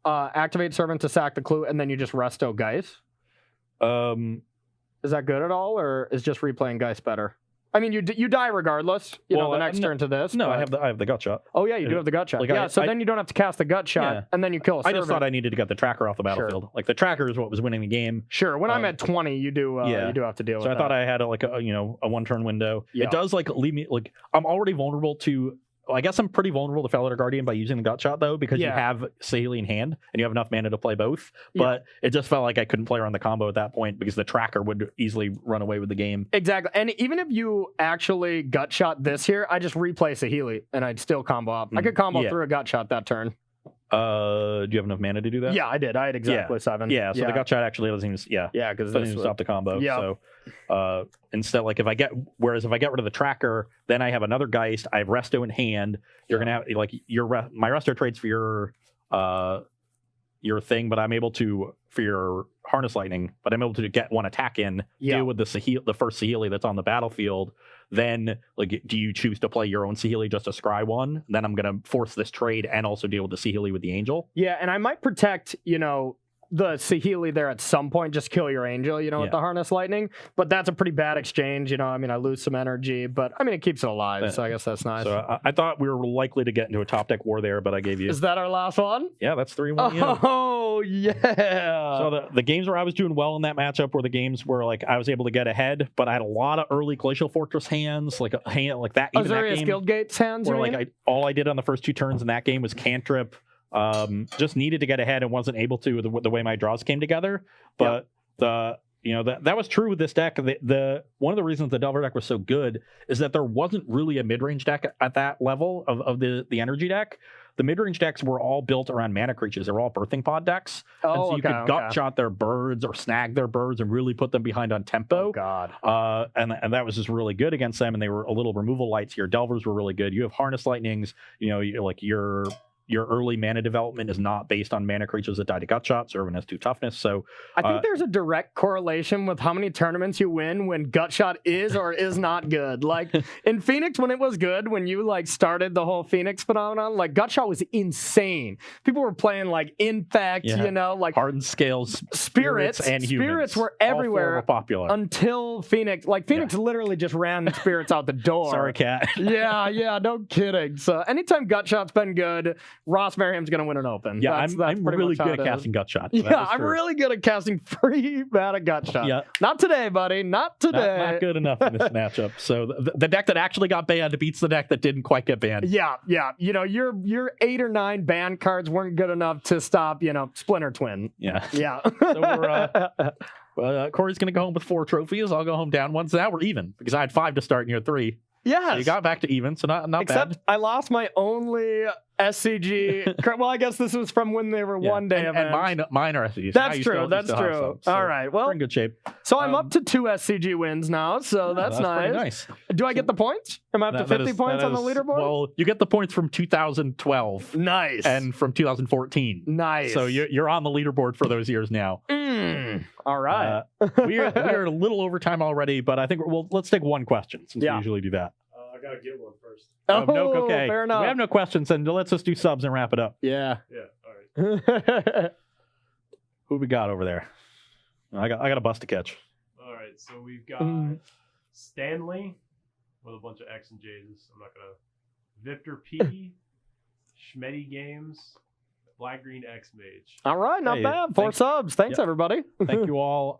activate Servant to sack the clue, and then you just resto Geist? Is that good at all, or is just replaying Geist better? I mean, you die regardless. You know, the next turn to this. No, but... I have the gut shot. Oh yeah, you do have the gut shot. Like, yeah, so then you don't have to cast the gut shot, and then you kill a servant. I just thought I needed to get the tracker off the battlefield. Like the tracker is what was winning the game. Sure. When I'm at 20, you do have to deal with that. So I thought I had a 1-turn window. Yeah. It does leave me I'm already vulnerable to. Well, I guess I'm pretty vulnerable to Felidar Guardian by using the gut shot though, because you have Saheeli in hand and you have enough mana to play both. But it just felt like I couldn't play around the combo at that point because the tracker would easily run away with the game. Exactly. And even if you actually gut shot this here, I just replay Saheeli and I'd still combo up. I could combo through a gut shot that turn. Do you have enough mana to do that? Yeah, I did. I had exactly 7. Yeah, so the gut shot actually doesn't even because doesn't even stop the combo. Yeah. So instead, if I get rid of the tracker, then I have another Geist. I have Resto in hand. You're gonna have my Resto trades for your thing, but I'm able to for your Harness Lightning, but I'm able to get 1 attack in, deal with the first Saheeli that's on the battlefield. Then, do you choose to play your own Saheeli just to scry 1? Then I'm gonna force this trade and also deal with the Saheeli with the Angel. Yeah, and I might protect, the Saheeli there at some point, just kill your Angel, with the Harness Lightning. But that's a pretty bad exchange, I mean, I lose some energy, but I mean, it keeps it alive, so I guess that's nice. So I thought we were likely to get into a top deck war there, but I gave you. Is that our last one? Yeah, that's 3-1. Oh, yeah. So the games where I was doing well in that matchup were the games where I was able to get ahead, but I had a lot of early Glacial Fortress hands, like a hand like that. Even Azorius that game, Guildgates hands, where all I did on the first 2 turns in that game was cantrip. Just needed to get ahead and wasn't able to the way my draws came together. But that was true with this deck. The one of the reasons the Delver deck was so good is that there wasn't really a mid-range deck at that level of the energy deck. The mid-range decks were all built around mana creatures. They were all birthing pod decks. Oh, and so you could gut shot their birds or snag their birds and really put them behind on tempo. Oh, God. And that was just really good against them. And they were a little removal lights. Your Delvers were really good. You have Harness Lightnings. Your your early mana development is not based on mana creatures that die to gut shot. Zervin has 2 toughness. So I think there's a direct correlation with how many tournaments you win when gut shot is or is not good. Like in Phoenix, when it was good, when you like started the whole Phoenix phenomenon, like gut shot was insane. People were playing like Infect, you know, like hardened scales, spirits and humans. Spirits were everywhere were popular until Phoenix. Like Phoenix literally just ran spirits out the door. Sorry, cat. yeah, no kidding. So anytime gut shot's been good, Ross Merriam's gonna win an open. Yeah, that's I'm pretty really much good at casting gut shot. Yeah, I'm really good at casting free mana gut shot. Yeah. Not today, buddy. Not today. Not good enough in this matchup. So the deck that actually got banned beats the deck that didn't quite get banned. Yeah. You know, your 8 or 9 banned cards weren't good enough to stop, you know, Splinter Twin. Yeah. So we're Corey's gonna go home with 4 trophies. I'll go home down 1. So now we're even because I had 5 to start in year 3. Yes. So you got back to even, so not Except bad. I lost my only SCG. Well, I guess this was from when they were one day and mine are SCGs. That's true. That's true. All right. Well, we're in good shape. So I'm up to 2 SCG wins now. So that's pretty nice. Do I get the points? Am I up to 50 points on the leaderboard? Well, you get the points from 2012. Nice. And from 2014. Nice. So you're on the leaderboard for those years now. All right. We're a little over time already, but I think let's take 1 question since we usually do that. I gotta get one first. Okay. Fair enough. We have no questions, and let's just do subs and wrap it up. Yeah. All right. Who we got over there? I got a bus to catch. All right. So we've got Stanley with a bunch of X and J's. I'm not gonna. Victor P. Schmetty Games. Black Green X Mage. All right, not bad. 4 subs. Thanks, everybody. Thank you all.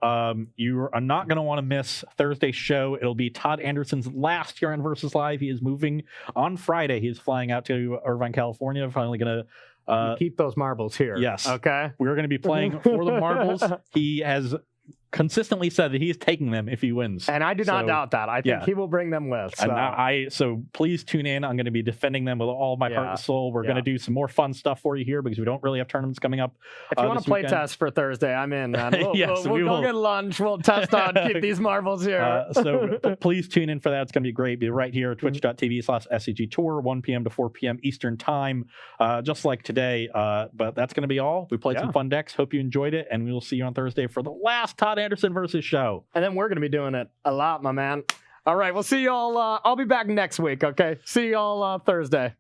You are not going to want to miss Thursday's show. It'll be Todd Anderson's last year on Versus Live. He is moving on Friday. He is flying out to Irvine, California. Finally going to keep those marbles here. Yes. Okay. We're going to be playing for the marbles. He has consistently said that he's taking them if he wins. And I do not doubt that. I think he will bring them with. So. So please tune in. I'm going to be defending them with all my heart and soul. We're going to do some more fun stuff for you here because we don't really have tournaments coming up. If you want to play test for Thursday, I'm in, man. We'll go get lunch. We'll test on keep these marbles here. So please tune in for that. It's going to be great. Be right here, twitch.tv/SCG Tour, 1 p.m. to 4 p.m. Eastern Time, just like today. But that's going to be all. We played some fun decks. Hope you enjoyed it. And we will see you on Thursday for the last Todd Anderson versus show. And then we're going to be doing it a lot, my man. All right, we'll see y'all. I'll be back next week, okay? See y'all Thursday.